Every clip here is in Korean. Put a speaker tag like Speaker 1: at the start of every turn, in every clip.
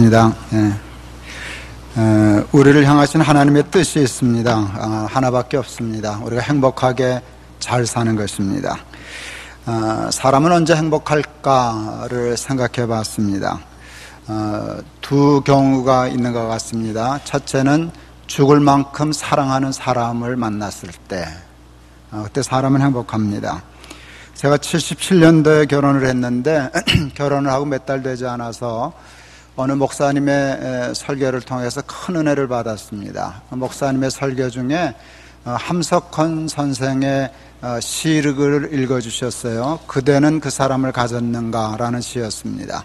Speaker 1: 기도하겠습니다. 우리를 향하신 하나님의 뜻이 있습니다. 하나밖에 없습니다. 우리가 행복하게 잘 사는 것입니다. 사람은 언제 행복할까를 생각해 봤습니다. 두 경우가 있는 것 같습니다. 첫째는 죽을 만큼 사랑하는 사람을 만났을 때, 그때 사람은 행복합니다. 제가 77년도에 결혼을 했는데 결혼을 하고 몇 달 되지 않아서 어느 목사님의 설교를 통해서 큰 은혜를 받았습니다. 목사님의 설교 중에 함석헌 선생의 시를 읽어주셨어요. 그대는 그 사람을 가졌는가라는 시였습니다.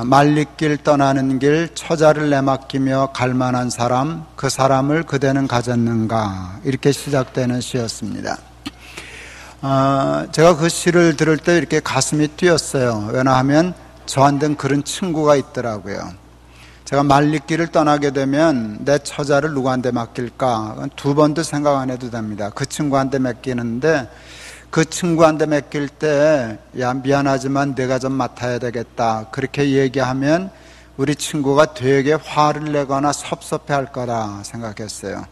Speaker 1: 말리길 떠나는 길 처자를 내맡기며 갈만한 사람, 그 사람을 그대는 가졌는가, 이렇게 시작되는 시였습니다. 제가 그 시를 들을 때 이렇게 가슴이 뛰었어요. 왜냐하면 저한테는 그런 친구가 있더라고요. 제가 말리길을 떠나게 되면 내 처자를 누구한테 맡길까? 두 번도 생각 안 해도 됩니다. 그 친구한테 맡기는데, 그 친구한테 맡길 때, 야, 미안하지만 내가 좀 맡아야 되겠다, 그렇게 얘기하면 우리 친구가 되게 화를 내거나 섭섭해 할 거라 생각했어요.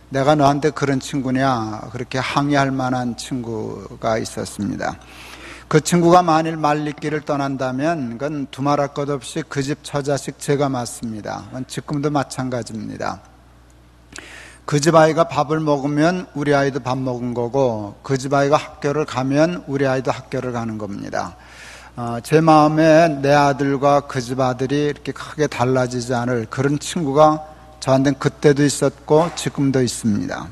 Speaker 1: 내가 너한테 그런 친구냐, 그렇게 항의할 만한 친구가 있었습니다. 그 친구가 만일 말리길을 떠난다면 그건 두말할 것 없이 그 집 처자식 제가 맡습니다. 그건 지금도 마찬가지입니다. 그 집 아이가 밥을 먹으면 우리 아이도 밥 먹은 거고, 그 집 아이가 학교를 가면 우리 아이도 학교를 가는 겁니다. 제 마음에 내 아들과 그 집 아들이 이렇게 크게 달라지지 않을 그런 친구가 저한테는 그때도 있었고 지금도 있습니다.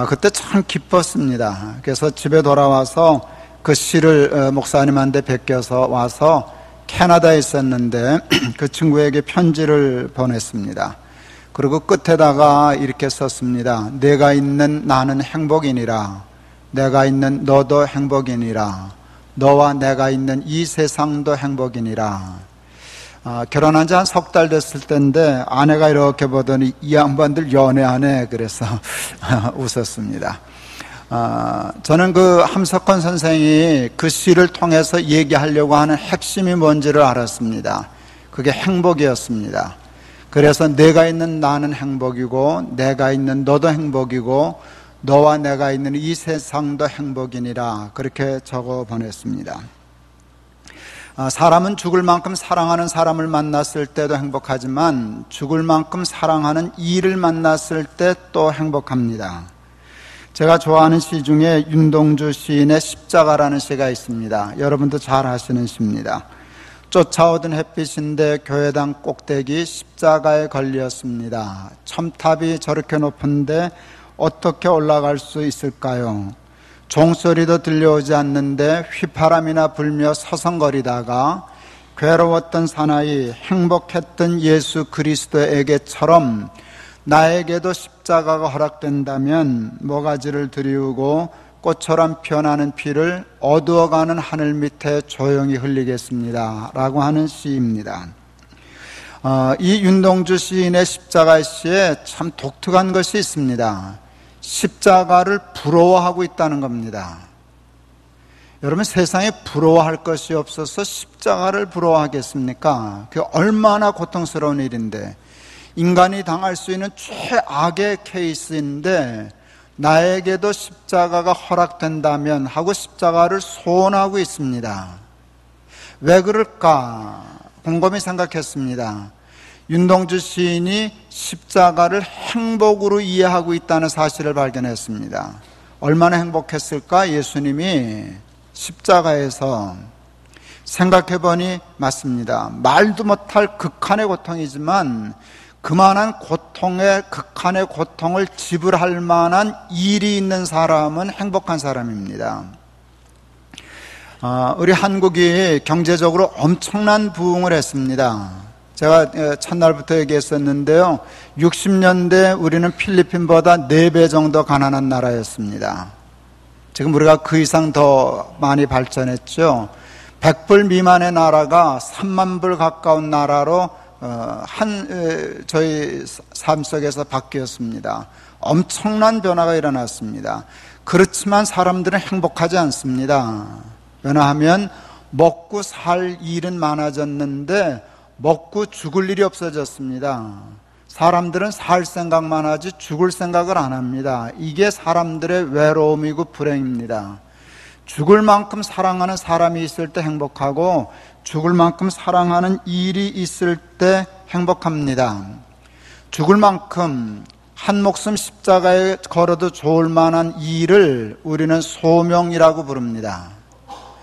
Speaker 1: 그때 참 기뻤습니다. 그래서 집에 돌아와서 그 시를 목사님한테 베껴서 와서 캐나다에 있었는데 그 친구에게 편지를 보냈습니다. 그리고 끝에다가 이렇게 썼습니다. 내가 있는 나는 행복이니라. 내가 있는 너도 행복이니라. 너와 내가 있는 이 세상도 행복이니라. 결혼한 지 한 석 달 됐을 때인데 아내가 이렇게 보더니 이 양반들 연애하네, 그래서 웃었습니다. 저는 그 함석헌 선생이 그 시를 통해서 얘기하려고 하는 핵심이 뭔지를 알았습니다. 그게 행복이었습니다. 그래서 내가 있는 나는 행복이고, 내가 있는 너도 행복이고, 너와 내가 있는 이 세상도 행복이니라, 그렇게 적어 보냈습니다. 사람은 죽을 만큼 사랑하는 사람을 만났을 때도 행복하지만 죽을 만큼 사랑하는 일을 만났을 때 또 행복합니다. 제가 좋아하는 시 중에 윤동주 시인의 십자가라는 시가 있습니다. 여러분도 잘 아시는 시입니다. 쫓아오던 햇빛인데 교회당 꼭대기 십자가에 걸렸습니다. 첨탑이 저렇게 높은데 어떻게 올라갈 수 있을까요? 종소리도 들려오지 않는데 휘파람이나 불며 서성거리다가 괴로웠던 사나이, 행복했던 예수 그리스도에게처럼 나에게도 십자가가 허락된다면 모가지를 들이우고 꽃처럼 피어나는 피를 어두워가는 하늘 밑에 조용히 흘리겠습니다, 라고 하는 시입니다. 이 윤동주 시인의 십자가 시에 참 독특한 것이 있습니다. 십자가를 부러워하고 있다는 겁니다. 여러분, 세상에 부러워할 것이 없어서 십자가를 부러워하겠습니까? 그게 얼마나 고통스러운 일인데, 인간이 당할 수 있는 최악의 케이스인데 나에게도 십자가가 허락된다면 하고 십자가를 소원하고 있습니다. 왜 그럴까 곰곰이 생각했습니다. 윤동주 시인이 십자가를 행복으로 이해하고 있다는 사실을 발견했습니다. 얼마나 행복했을까? 예수님이 십자가에서, 생각해보니 맞습니다. 말도 못할 극한의 고통이지만 그만한 고통의, 극한의 고통을 지불할 만한 일이 있는 사람은 행복한 사람입니다. 우리 한국이 경제적으로 엄청난 부흥을 했습니다. 제가 첫날부터 얘기했었는데요, 60년대 우리는 필리핀보다 4배 정도 가난한 나라였습니다. 지금 우리가 그 이상 더 많이 발전했죠. 100불 미만의 나라가 3만 불 가까운 나라로 저희 삶 속에서 바뀌었습니다. 엄청난 변화가 일어났습니다. 그렇지만 사람들은 행복하지 않습니다. 왜냐하면 먹고 살 일은 많아졌는데 먹고 죽을 일이 없어졌습니다. 사람들은 살 생각만 하지 죽을 생각을 안 합니다. 이게 사람들의 외로움이고 불행입니다. 죽을 만큼 사랑하는 사람이 있을 때 행복하고 죽을 만큼 사랑하는 일이 있을 때 행복합니다. 죽을 만큼 한 목숨 십자가에 걸어도 좋을 만한 일을 우리는 소명이라고 부릅니다.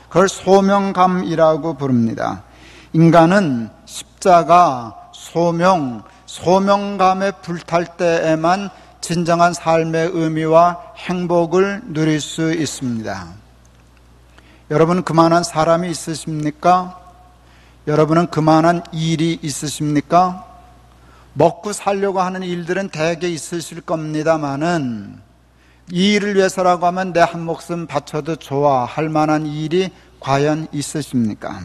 Speaker 1: 그걸 소명감이라고 부릅니다. 인간은 십자가, 소명감에 불탈 때에만 진정한 삶의 의미와 행복을 누릴 수 있습니다. 여러분, 그만한 사람이 있으십니까? 여러분은 그만한 일이 있으십니까? 먹고 살려고 하는 일들은 대개 있으실 겁니다마는 이 일을 위해서라고 하면 내 한 목숨 바쳐도 좋아 할 만한 일이 과연 있으십니까?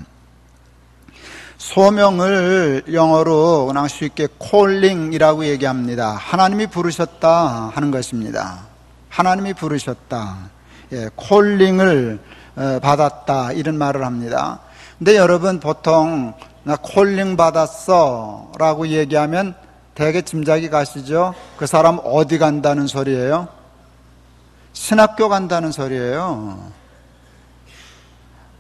Speaker 1: 소명을 영어로 그냥 쉽게 calling이라고 얘기합니다. 하나님이 부르셨다 하는 것입니다. 하나님이 부르셨다. calling을 받았다 이런 말을 합니다. 근데 여러분 보통 나 콜링 받았어 라고 얘기하면 대개 짐작이 가시죠? 그 사람 어디 간다는 소리예요? 신학교 간다는 소리예요.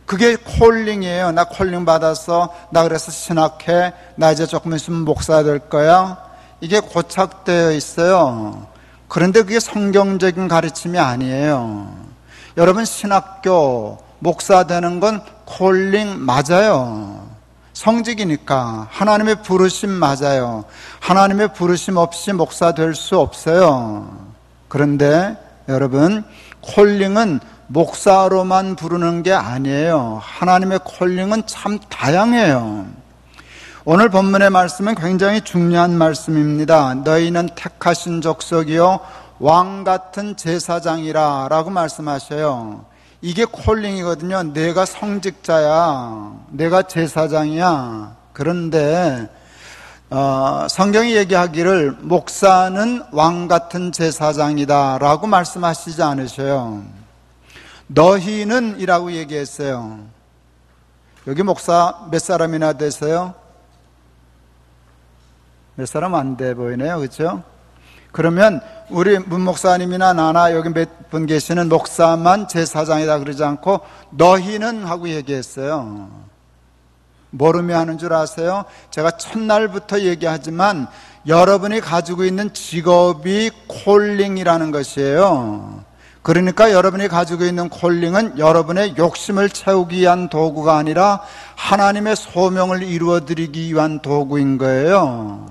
Speaker 1: 그게 콜링이에요. 나 콜링 받았어. 나 그래서 신학해. 나 이제 조금 있으면 목사 될 거야. 이게 고착되어 있어요. 그런데 그게 성경적인 가르침이 아니에요. 여러분, 신학교 목사 되는 건 콜링 맞아요. 성직이니까 하나님의 부르심 맞아요. 하나님의 부르심 없이 목사 될 수 없어요. 그런데 여러분, 콜링은 목사로만 부르는 게 아니에요. 하나님의 콜링은 참 다양해요. 오늘 본문의 말씀은 굉장히 중요한 말씀입니다. 너희는 택하신 족속이요 왕 같은 제사장이라 라고 말씀하셔요. 이게 콜링이거든요. 내가 성직자야, 내가 제사장이야. 그런데 성경이 얘기하기를 목사는 왕 같은 제사장이다 라고 말씀하시지 않으셔요. 너희는 이라고 얘기했어요. 여기 목사 몇 사람이나 되세요? 몇 사람 안 돼 보이네요. 그렇죠? 그러면 우리 문 목사님이나 나나 여기 몇 분 계시는 목사만 제사장이다 그러지 않고 너희는 하고 얘기했어요. 모르며 하는 줄 아세요? 제가 첫날부터 얘기하지만 여러분이 가지고 있는 직업이 콜링이라는 것이에요. 그러니까 여러분이 가지고 있는 콜링은 여러분의 욕심을 채우기 위한 도구가 아니라 하나님의 소명을 이루어드리기 위한 도구인 거예요.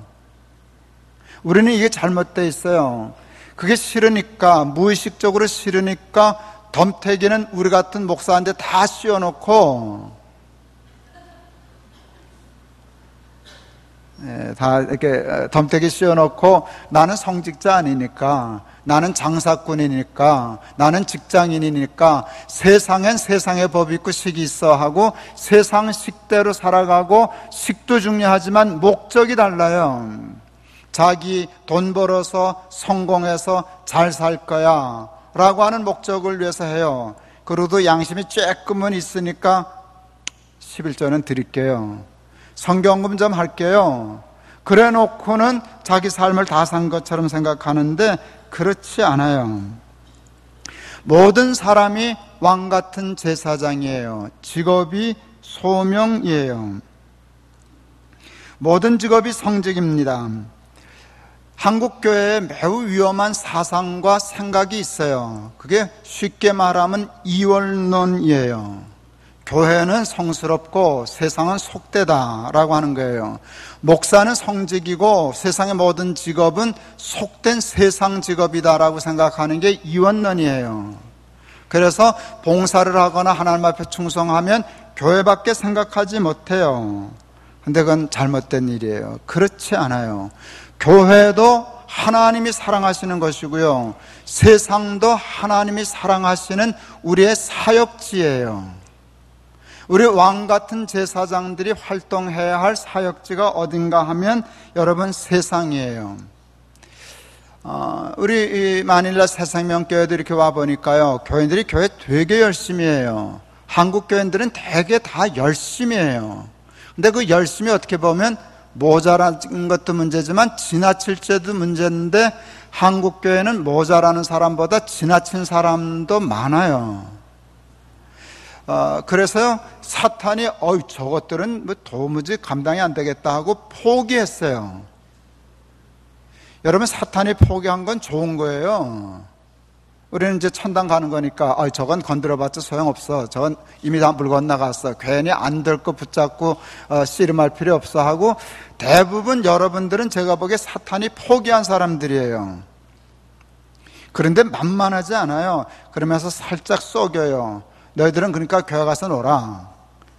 Speaker 1: 우리는 이게 잘못되어 있어요. 그게 싫으니까, 무의식적으로 싫으니까 덤태기는 우리 같은 목사한테 다 씌워놓고 다 이렇게 덤태기 씌워놓고 나는 성직자 아니니까, 나는 장사꾼이니까, 나는 직장인이니까 세상엔 세상의 법이 있고 식이 있어 하고 세상 식대로 살아가고 식도 중요하지만 목적이 달라요. 자기 돈 벌어서 성공해서 잘 살 거야 라고 하는 목적을 위해서 해요. 그래도 양심이 조금은 있으니까 11조는 드릴게요. 성경금 좀 할게요. 그래 놓고는 자기 삶을 다 산 것처럼 생각하는데 그렇지 않아요. 모든 사람이 왕 같은 제사장이에요. 직업이 소명이에요. 모든 직업이 성직입니다. 한국교회에 매우 위험한 사상과 생각이 있어요. 그게 쉽게 말하면 이원론이에요. 교회는 성스럽고 세상은 속되다라고 하는 거예요. 목사는 성직이고 세상의 모든 직업은 속된 세상 직업이다라고 생각하는 게 이원론이에요. 그래서 봉사를 하거나 하나님 앞에 충성하면 교회밖에 생각하지 못해요. 근데 그건 잘못된 일이에요. 그렇지 않아요. 교회도 하나님이 사랑하시는 것이고요, 세상도 하나님이 사랑하시는 우리의 사역지예요. 우리 왕 같은 제사장들이 활동해야 할 사역지가 어딘가 하면 여러분 세상이에요. 우리 마닐라 새생명교회도 이렇게 와보니까요, 교인들이 교회 되게 열심히 해요. 한국 교인들은 되게 다 열심히 해요. 근데 그 열심이 어떻게 보면 모자란 것도 문제지만 지나칠 때도 문제인데 한국교회는 모자라는 사람보다 지나친 사람도 많아요. 그래서요, 사탄이 저것들은 뭐 도무지 감당이 안 되겠다 하고 포기했어요. 여러분, 사탄이 포기한 건 좋은 거예요. 우리는 이제 천당 가는 거니까 저건 건드려봤자 소용없어. 저건 이미 다 물 건너갔어. 괜히 안 될 거 붙잡고 씨름할 필요 없어 하고, 대부분 여러분들은 제가 보기에 사탄이 포기한 사람들이에요. 그런데 만만하지 않아요. 그러면서 살짝 속여요. 너희들은 그러니까 교회 가서 놀아.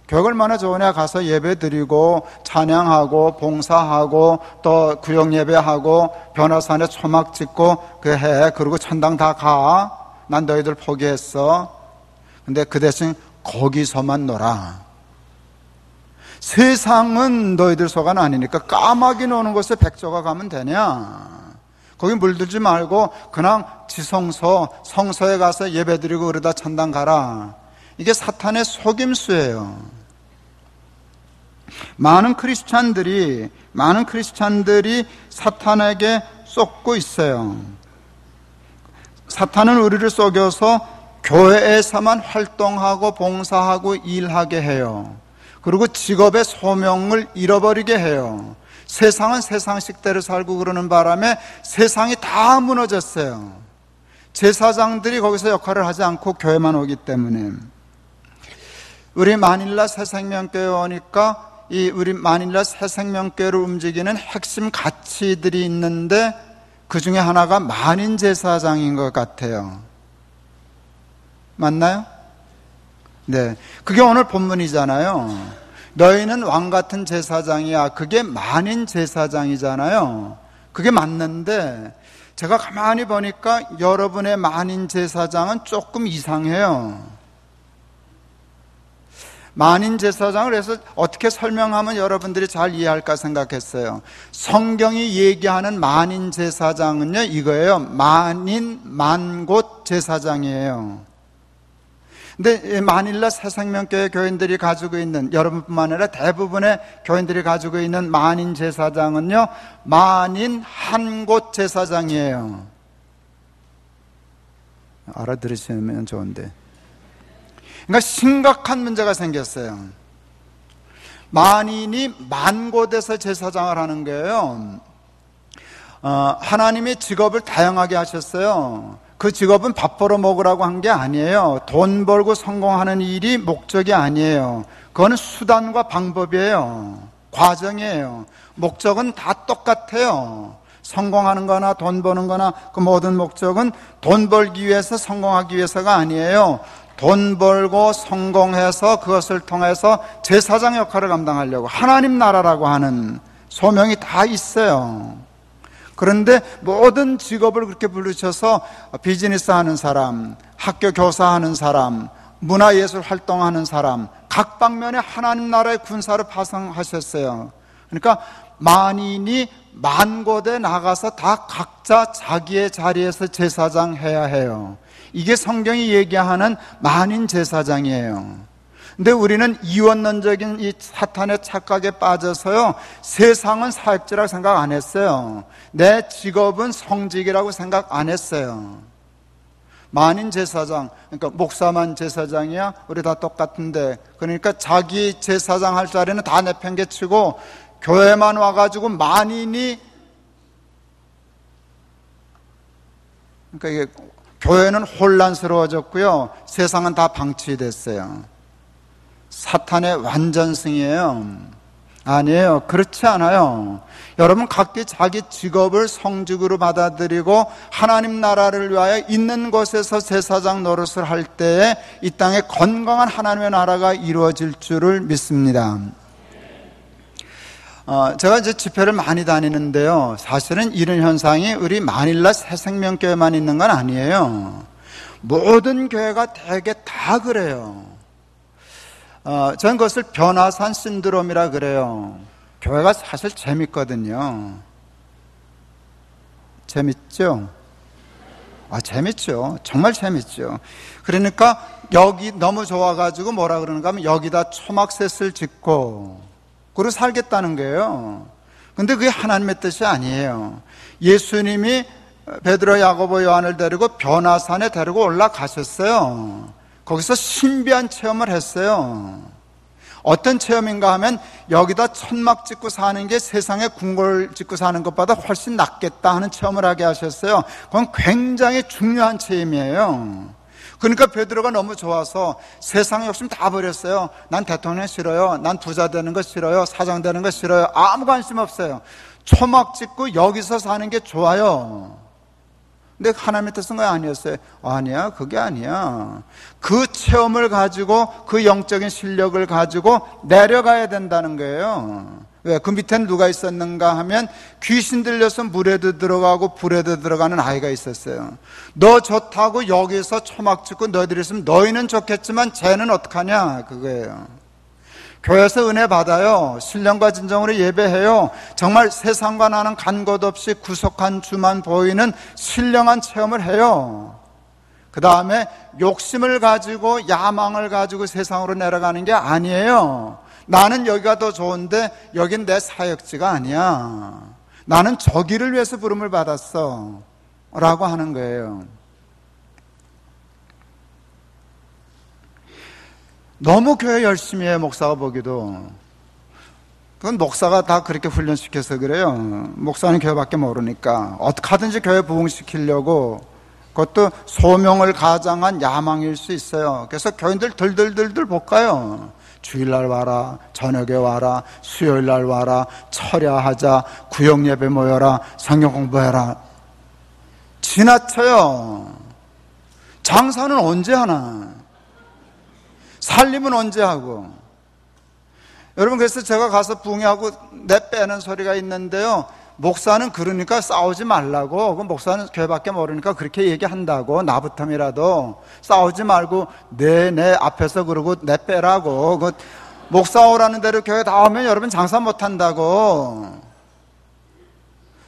Speaker 1: 교회 얼마나 좋으냐. 가서 예배 드리고 찬양하고 봉사하고 또 구역 예배하고 변화산에 초막 짓고 해. 그리고 천당 다 가. 난 너희들 포기했어. 근데 그 대신 거기서만 놀아. 세상은 너희들 소관 아니니까 까마귀 노는 곳에 백조가 가면 되냐. 거기 물들지 말고 그냥 지성소 성소에 가서 예배 드리고 그러다 천당 가라. 이게 사탄의 속임수예요. 많은 크리스찬들이 사탄에게 속고 있어요. 사탄은 우리를 속여서 교회에서만 활동하고 봉사하고 일하게 해요. 그리고 직업의 소명을 잃어버리게 해요. 세상은 세상식대로 살고 그러는 바람에 세상이 다 무너졌어요. 제사장들이 거기서 역할을 하지 않고 교회만 오기 때문에. 우리 마닐라 새생명교회 오니까 우리 마닐라 새생명교회를 움직이는 핵심 가치들이 있는데 그 중에 하나가 만인제사장인 것 같아요. 맞나요? 네, 그게 오늘 본문이잖아요. 너희는 왕같은 제사장이야. 그게 만인제사장이잖아요. 그게 맞는데 제가 가만히 보니까 여러분의 만인제사장은 조금 이상해요. 만인제사장을 해서 어떻게 설명하면 여러분들이 잘 이해할까 생각했어요. 성경이 얘기하는 만인제사장은요, 이거예요. 만곳 제사장이에요. 근데 마닐라 새생명교회 교인들이 가지고 있는, 여러분뿐만 아니라 대부분의 교인들이 가지고 있는 만인제사장은요, 만인 한곳 제사장이에요. 알아들으시면 좋은데. 그러니까 심각한 문제가 생겼어요. 만인이 만곳에서 제사장을 하는 거예요. 하나님이 직업을 다양하게 하셨어요. 그 직업은 밥 벌어 먹으라고 한 게 아니에요. 돈 벌고 성공하는 일이 목적이 아니에요. 그거는 수단과 방법이에요. 과정이에요. 목적은 다 똑같아요. 성공하는 거나 돈 버는 거나 그 모든 목적은 돈 벌기 위해서 성공하기 위해서가 아니에요. 돈 벌고 성공해서 그것을 통해서 제사장 역할을 감당하려고 하나님 나라라고 하는 소명이 다 있어요. 그런데 모든 직업을 그렇게 부르셔서 비즈니스 하는 사람, 학교 교사하는 사람, 문화예술 활동하는 사람, 각 방면에 하나님 나라의 군사를 파송하셨어요. 그러니까 만인이 만곳에 나가서 다 각자 자기의 자리에서 제사장 해야 해요. 이게 성경이 얘기하는 만인 제사장이에요. 근데 우리는 이원론적인 이 사탄의 착각에 빠져서요, 세상은 사역지라고 생각 안 했어요. 내 직업은 성직이라고 생각 안 했어요. 만인 제사장, 그러니까 목사만 제사장이야? 우리 다 똑같은데. 그러니까 자기 제사장 할 자리는 다 내팽개치고 교회만 와가지고 만인이, 그러니까 이게 교회는 혼란스러워졌고요, 세상은 다 방치됐어요. 사탄의 완전승이에요. 아니에요. 그렇지 않아요. 여러분 각기 자기 직업을 성직으로 받아들이고 하나님 나라를 위하여 있는 곳에서 제사장 노릇을 할 때에 이 땅에 건강한 하나님의 나라가 이루어질 줄을 믿습니다. 제가 이제 집회를 많이 다니는데요, 사실은 이런 현상이 우리 마닐라 새생명교회만 있는 건 아니에요. 모든 교회가 대개 다 그래요. 저는 그것을 변화산 신드롬이라 그래요. 교회가 사실 재밌거든요. 재밌죠? 재밌죠. 정말 재밌죠. 그러니까 여기 너무 좋아가지고 뭐라 그러는가 하면 여기다 초막셋을 짓고 그러고 살겠다는 거예요. 근데 그게 하나님의 뜻이 아니에요. 예수님이 베드로, 야고보, 요한을 데리고 변화산에 데리고 올라가셨어요. 거기서 신비한 체험을 했어요. 어떤 체험인가 하면 여기다 천막 짓고 사는 게 세상에 궁궐 짓고 사는 것보다 훨씬 낫겠다 하는 체험을 하게 하셨어요. 그건 굉장히 중요한 체험이에요. 그러니까 베드로가 너무 좋아서 세상의 욕심 다 버렸어요. 난 대통령 싫어요. 난 부자 되는 거 싫어요. 사장 되는 거 싫어요. 아무 관심 없어요. 초막 짓고 여기서 사는 게 좋아요. 근데 하나님의 뜻은 거 아니었어요. 아니야, 그게 아니야. 그 체험을 가지고 그 영적인 실력을 가지고 내려가야 된다는 거예요. 왜? 그 밑에는 누가 있었는가 하면 귀신 들려서 물에도 들어가고 불에도 들어가는 아이가 있었어요. 너 좋다고 여기서 초막 짓고 너희들이 있으면 너희는 좋겠지만 쟤는 어떡하냐, 그거예요. 교회에서 은혜 받아요. 신령과 진정으로 예배해요. 정말 세상과 나는 간 곳 없이 구속한 주만 보이는 신령한 체험을 해요. 그 다음에 욕심을 가지고 야망을 가지고 세상으로 내려가는 게 아니에요. 나는 여기가 더 좋은데 여긴 내 사역지가 아니야. 나는 저기를 위해서 부름을 받았어 라고 하는 거예요. 너무 교회 열심히 해, 목사가 보기도. 그건 목사가 다 그렇게 훈련시켜서 그래요. 목사는 교회밖에 모르니까 어떻게 하든지 교회 부흥시키려고, 그것도 소명을 가장한 야망일 수 있어요. 그래서 교인들 들들들들 볶아요. 주일날 와라, 저녁에 와라, 수요일날 와라, 철야하자, 구역예배 모여라, 성경 공부해라. 지나쳐요. 장사는 언제 하나? 살림은 언제 하고? 여러분, 그래서 제가 가서 부흥하고 내 빼는 소리가 있는데요, 목사는 그러니까 싸우지 말라고. 그 목사는 교회밖에 모르니까 그렇게 얘기한다고. 나부터이라도 싸우지 말고 내 앞에서 그러고 내 빼라고. 그 목사 오라는 대로 교회 다 오면 여러분 장사 못한다고.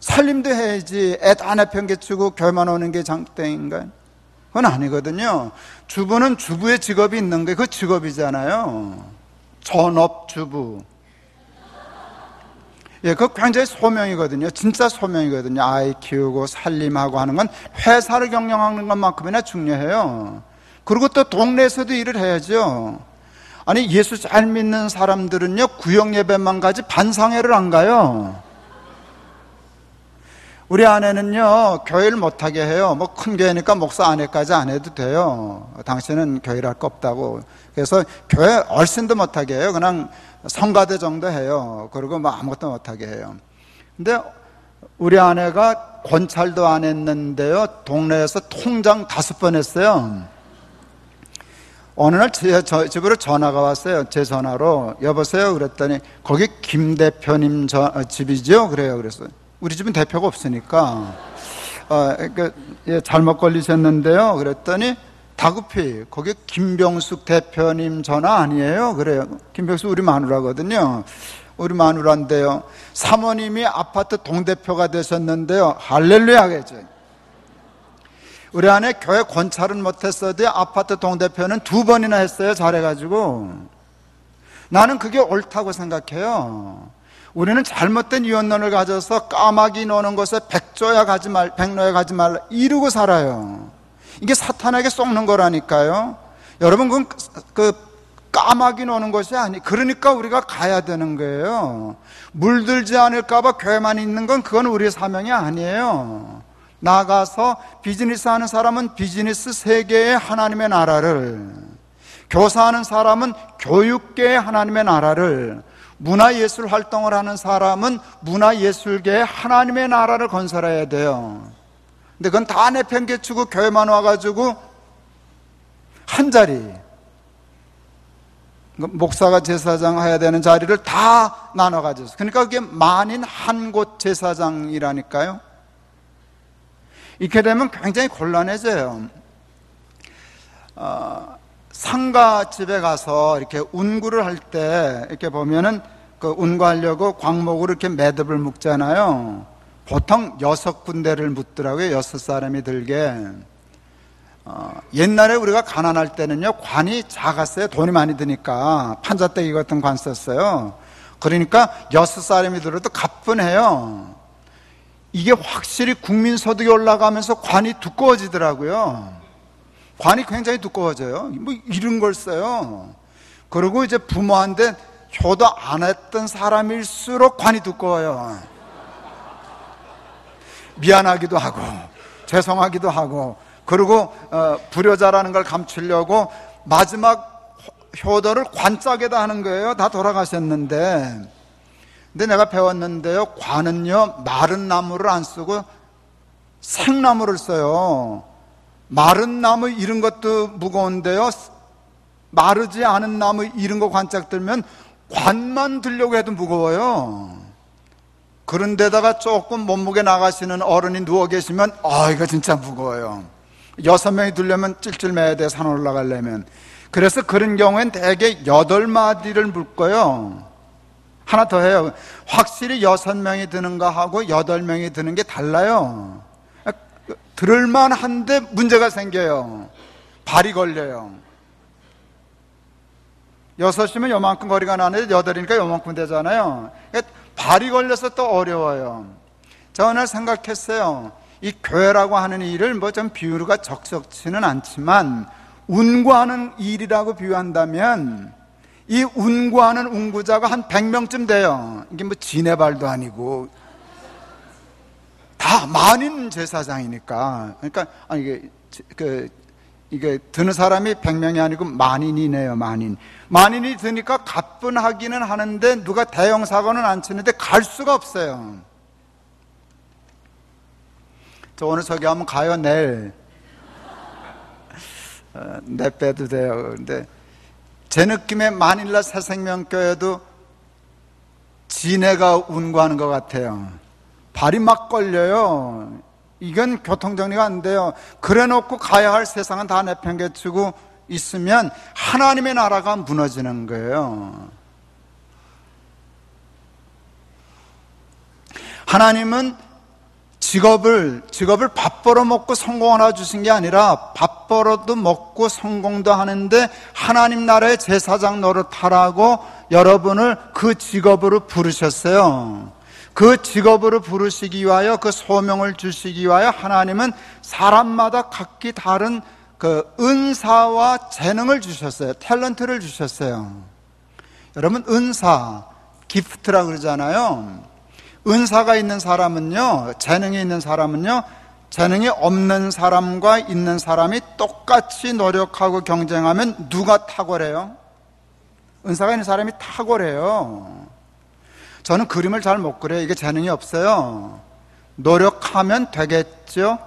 Speaker 1: 살림도 해야지. 애 다 내팽개치고 교회만 오는 게 장땡인가요? 그건 아니거든요. 주부는 주부의 직업이 있는 게 그 직업이잖아요. 전업주부. 예, 그거 굉장히 소명이거든요. 진짜 소명이거든요. 아이 키우고 살림하고 하는 건 회사를 경영하는 것만큼이나 중요해요. 그리고 또 동네에서도 일을 해야죠. 아니, 예수 잘 믿는 사람들은요, 구역 예배만 가지 반상회를 안 가요. 우리 아내는요, 교회를 못하게 해요. 뭐 큰 교회니까 목사 아내까지 안 해도 돼요. 당신은 교회를 할 거 없다고. 그래서 교회 얼씬도 못하게 해요. 그냥 성가대 정도 해요. 그리고 뭐 아무것도 못하게 해요. 근데 우리 아내가 권찰도 안 했는데요, 동네에서 통장 5번 했어요. 어느 날 제 집으로 전화가 왔어요. 제 전화로. 여보세요? 그랬더니 거기 김 대표님 집이죠? 그래요. 그래서 우리 집은 대표가 없으니까 예, 잘못 걸리셨는데요. 그랬더니 다급히 거기 김병숙 대표님 전화 아니에요? 그래요. 김병숙 우리 마누라거든요. 우리 마누라인데요, 사모님이 아파트 동대표가 되셨는데요. 할렐루야 하겠죠. 우리 아내 교회 권찰은 못했어도 아파트 동대표는 2번이나 했어요. 잘해가지고. 나는 그게 옳다고 생각해요. 우리는 잘못된 유언론을 가져서 까마귀 노는 곳에 백노야 가지 말라 이러고 살아요. 이게 사탄에게 속는 거라니까요. 여러분, 그 까마귀 노는 것이 그러니까 우리가 가야 되는 거예요. 물들지 않을까봐 교회만 있는 건 그건 우리의 사명이 아니에요. 나가서 비즈니스 하는 사람은 비즈니스 세계의 하나님의 나라를, 교사하는 사람은 교육계의 하나님의 나라를, 문화예술 활동을 하는 사람은 문화예술계의 하나님의 나라를 건설해야 돼요. 근데 그건 다 내팽개치고 교회만 와가지고 한 자리, 목사가 제사장 해야 되는 자리를 다 나눠가지고, 그러니까 그게 만인 한 곳 제사장이라니까요. 이렇게 되면 굉장히 곤란해져요. 상가집에 가서 이렇게 운구를 할 때 이렇게 보면은 그 운구하려고 광목으로 이렇게 매듭을 묶잖아요. 보통 6군데를 묶더라고요. 6사람이 들게. 옛날에 우리가 가난할 때는요, 관이 작았어요. 돈이 많이 드니까 판자떼기 같은 관 썼어요. 그러니까 6살이 들어도 가뿐해요. 이게 확실히 국민소득이 올라가면서 관이 두꺼워지더라고요. 관이 굉장히 두꺼워져요. 뭐 이런 걸 써요. 그리고 이제 부모한테 효도 안 했던 사람일수록 관이 두꺼워요. 미안하기도 하고 죄송하기도 하고, 그리고 불효자라는 걸 감추려고 마지막 효도를 관짝에다 하는 거예요. 다 돌아가셨는데. 근데 내가 배웠는데요, 관은요 마른 나무를 안 쓰고 생나무를 써요. 마른 나무 이런 것도 무거운데요, 마르지 않은 나무 이런 거 관짝 들면 관만 들려고 해도 무거워요. 그런데다가 조금 몸무게 나가시는 어른이 누워 계시면 이거 진짜 무거워요. 6명이 들려면 찔찔 매야 돼, 산 올라가려면. 그래서 그런 경우엔 대개 8마디를 묶어요. 하나 더 해요. 확실히 6명이 드는 거하고 8명이 드는 게 달라요. 들을만한데 문제가 생겨요. 발이 걸려요. 6이면 요만큼 거리가 나는데 8이니까 요만큼 되잖아요. 발이 걸려서 또 어려워요. 저 오늘 생각했어요. 이 교회라고 하는 일을 뭐 좀 비유가 적적치는 않지만 운구하는 일이라고 비유한다면 이 운구하는 운구자가 한 100명쯤 돼요. 이게 뭐 지네발도 아니고 다 만인 제사장이니까. 그러니까 이게 드는 사람이 100명이 아니고 만인이네요. 만인이 드니까 가뿐하기는 하는데 누가 대형 사고는 안 치는데 갈 수가 없어요. 저 오늘 저기 한번 가요. 내일 내 빼도 돼요. 근데 제 느낌에 마닐라 새생명교회도 지네가 운구하는 것 같아요. 발이 막 걸려요. 이건 교통정리가 안 돼요. 그래 놓고 가야 할 세상은 다 내팽개치고 있으면 하나님의 나라가 무너지는 거예요. 하나님은 직업을 밥 벌어 먹고 성공하라 주신 게 아니라 밥 벌어도 먹고 성공도 하는데 하나님 나라의 제사장 노릇하라고 여러분을 그 직업으로 부르셨어요. 그 직업으로 부르시기 위하여, 그 소명을 주시기 위하여 하나님은 사람마다 각기 다른 그 은사와 재능을 주셨어요. 탤런트를 주셨어요. 여러분, 은사, 기프트라 그러잖아요. 은사가 있는 사람은요, 재능이 있는 사람은요, 재능이 없는 사람과 있는 사람이 똑같이 노력하고 경쟁하면 누가 탁월해요? 은사가 있는 사람이 탁월해요. 저는 그림을 잘 못 그려요. 이게 재능이 없어요. 노력하면 되겠죠?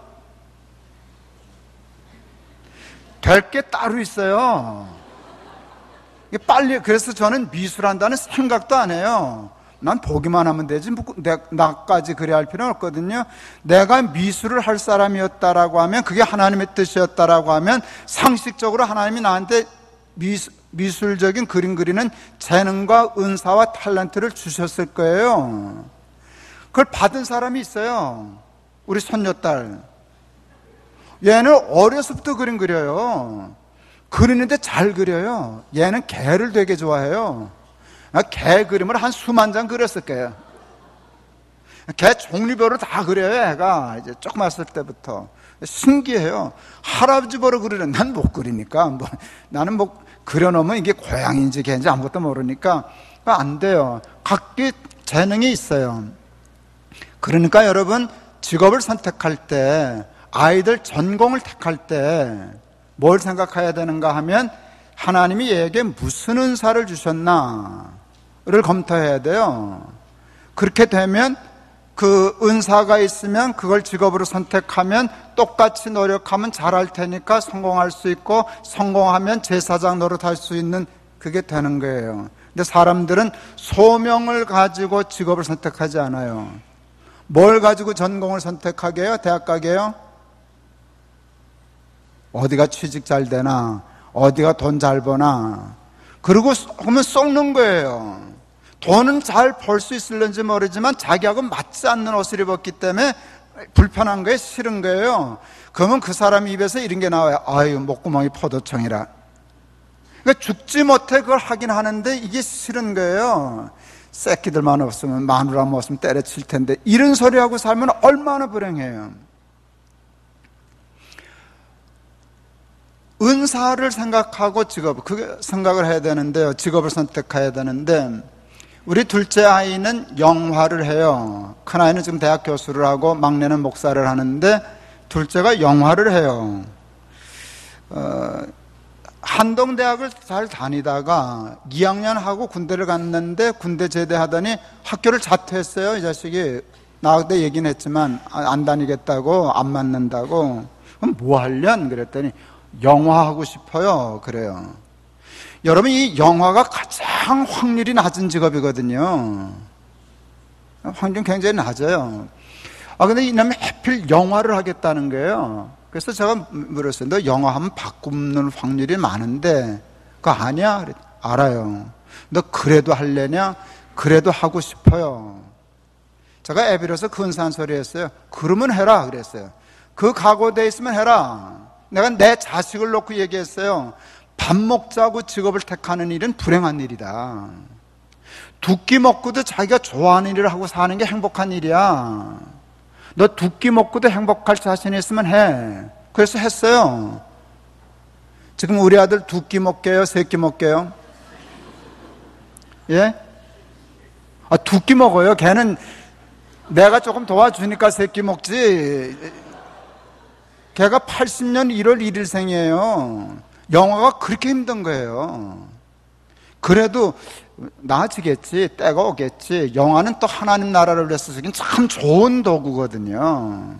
Speaker 1: 될 게 따로 있어요. 이게 빨리, 그래서 저는 미술한다는 생각도 안 해요. 난 보기만 하면 되지 나까지 그래야 할 필요는 없거든요. 내가 미술을 할 사람이었다라고 하면, 그게 하나님의 뜻이었다라고 하면 상식적으로 하나님이 나한테 미술적인 그림 그리는 재능과 은사와 탤런트를 주셨을 거예요. 그걸 받은 사람이 있어요. 우리 손녀딸, 얘는 어려서부터 그림 그려요. 그리는데 잘 그려요. 얘는 개를 되게 좋아해요. 개 그림을 한 수만 장 그렸을 거예요. 개 종류별로 다 그려요. 애가 이제 조그맣을 때부터. 신기해요. 할아버지 보러 그리는, 난 못 그리니까 나는 그려놓으면 이게 고양이인지 개인지 아무것도 모르니까 안 돼요. 각기 재능이 있어요. 그러니까 여러분, 직업을 선택할 때, 아이들 전공을 택할 때 뭘 생각해야 되는가 하면, 하나님이 얘에게 무슨 은사를 주셨나를 검토해야 돼요. 그렇게 되면 그 은사가 있으면 그걸 직업으로 선택하면 똑같이 노력하면 잘할 테니까 성공할 수 있고, 성공하면 제사장 노릇할 수 있는, 그게 되는 거예요. 근데 사람들은 소명을 가지고 직업을 선택하지 않아요. 뭘 가지고 전공을 선택하게 해요? 대학 가게요? 어디가 취직 잘 되나, 어디가 돈 잘 버나, 그리고 하면 썩는 거예요. 돈은 잘 벌 수 있을는지 모르지만 자기하고 맞지 않는 옷을 입었기 때문에 불편한 거예요. 싫은 거예요. 그러면 그 사람 입에서 이런 게 나와요. 아유, 목구멍이 포도청이라. 그러니까 죽지 못해 그걸 하긴 하는데 이게 싫은 거예요. 새끼들만 없으면 마누라만 없으면 때려칠 텐데 이런 소리하고 살면 얼마나 불행해요. 은사를 생각하고 직업, 그게 생각을 해야 되는데요. 직업을 선택해야 되는데 우리 둘째 아이는 영화를 해요. 큰 아이는 지금 대학 교수를 하고 막내는 목사를 하는데 둘째가 영화를 해요. 한동대학을 잘 다니다가 2학년 하고 군대를 갔는데 군대 제대하더니 학교를 자퇴했어요. 이 자식이 나한테 얘기는 했지만 안 다니겠다고, 안 맞는다고. 그럼 뭐 하련? 그랬더니 영화 하고 싶어요. 그래요. 여러분, 이 영화가 가장 확률이 낮은 직업이거든요. 확률이 굉장히 낮아요. 근데 이놈이 하필 영화를 하겠다는 거예요. 그래서 제가 물었어요. 너 영화 하면 바꾸는 확률이 많은데 그거 아니야? 알아요. 너 그래도 할래냐? 그래도 하고 싶어요. 제가 애비로서 근사한 소리 했어요. 그러면 해라 그랬어요. 그 각오돼 있으면 해라. 내가 내 자식을 놓고 얘기했어요. 밥 먹자고 직업을 택하는 일은 불행한 일이다. 두 끼 먹고도 자기가 좋아하는 일을 하고 사는 게 행복한 일이야. 너 두 끼 먹고도 행복할 자신 있으면 해. 그래서 했어요. 지금 우리 아들 두 끼 먹게요? 세 끼 먹게요? 예? 두 끼 먹어요. 걔는 내가 조금 도와주니까 세 끼 먹지. 걔가 80년 1월 1일생이에요. 영화가 그렇게 힘든 거예요. 그래도 나아지겠지, 때가 오겠지. 영화는 또 하나님 나라를 위해서 쓰긴 참 좋은 도구거든요.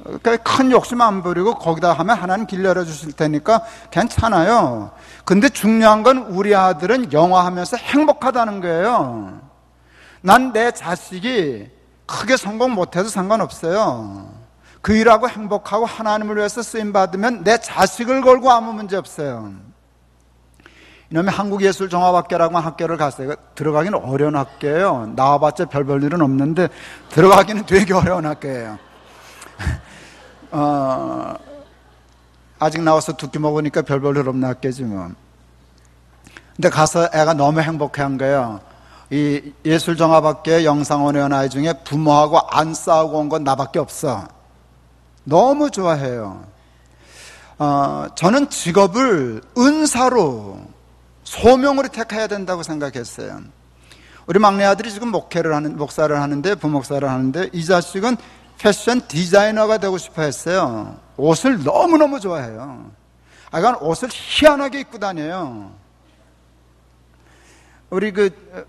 Speaker 1: 그러니까 큰 욕심 안 부리고 거기다 하면 하나님 길 열어주실 테니까 괜찮아요. 근데 중요한 건 우리 아들은 영화 하면서 행복하다는 거예요. 난 내 자식이 크게 성공 못해도 상관없어요. 그 일하고 행복하고 하나님을 위해서 쓰임받으면 내 자식을 걸고 아무 문제 없어요. 이놈이 한국예술종합학교라고 학교를 갔어요. 들어가기는 어려운 학교예요. 나와봤자 별 볼 일은 없는데 들어가기는 되게 어려운 학교예요. 아직 나와서 두 끼 먹으니까 별 볼 일 없는 학교지 뭐. 근데 가서 애가 너무 행복해한 거예요. 이 예술종합학교의 영상원에 온 아이 중에 부모하고 안 싸우고 온 건 나밖에 없어. 너무 좋아해요. 저는 직업을 은사로, 소명으로 택해야 된다고 생각했어요. 우리 막내 아들이 지금 목사를 하는데, 부목사를 하는데, 이 자식은 패션 디자이너가 되고 싶어 했어요. 옷을 너무너무 좋아해요. 아간 옷을 희한하게 입고 다녀요. 우리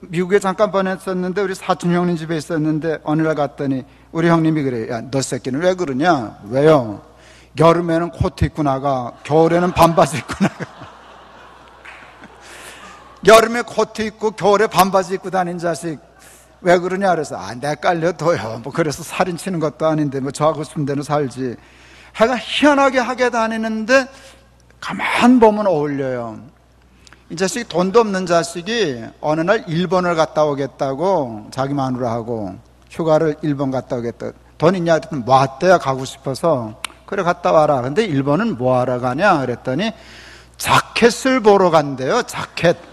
Speaker 1: 미국에 잠깐 보냈었는데, 우리 사촌 형님 집에 있었는데, 어느 날 갔더니, 우리 형님이 그래요. 야, 너 새끼는 왜 그러냐? 왜요? 여름에는 코트 입고 나가, 겨울에는 반바지 입고 나가. 여름에 코트 입고 겨울에 반바지 입고 다닌 자식 왜 그러냐 그래서 내 깔려둬요. 뭐 그래서 살인 치는 것도 아닌데 뭐 저 하고 싶은 대로 살지. 해가 희한하게 하게 다니는데 가만 보면 어울려요. 이 자식이 돈도 없는 자식이 어느 날 일본을 갔다 오겠다고 자기 마누라하고 휴가를 일본 갔다 오겠다. 돈 있냐 그랬더니 뭐 왔대야 가고 싶어서. 그래 갔다 와라. 근데 일본은 뭐 하러 가냐 그랬더니 자켓을 보러 간대요. 자켓.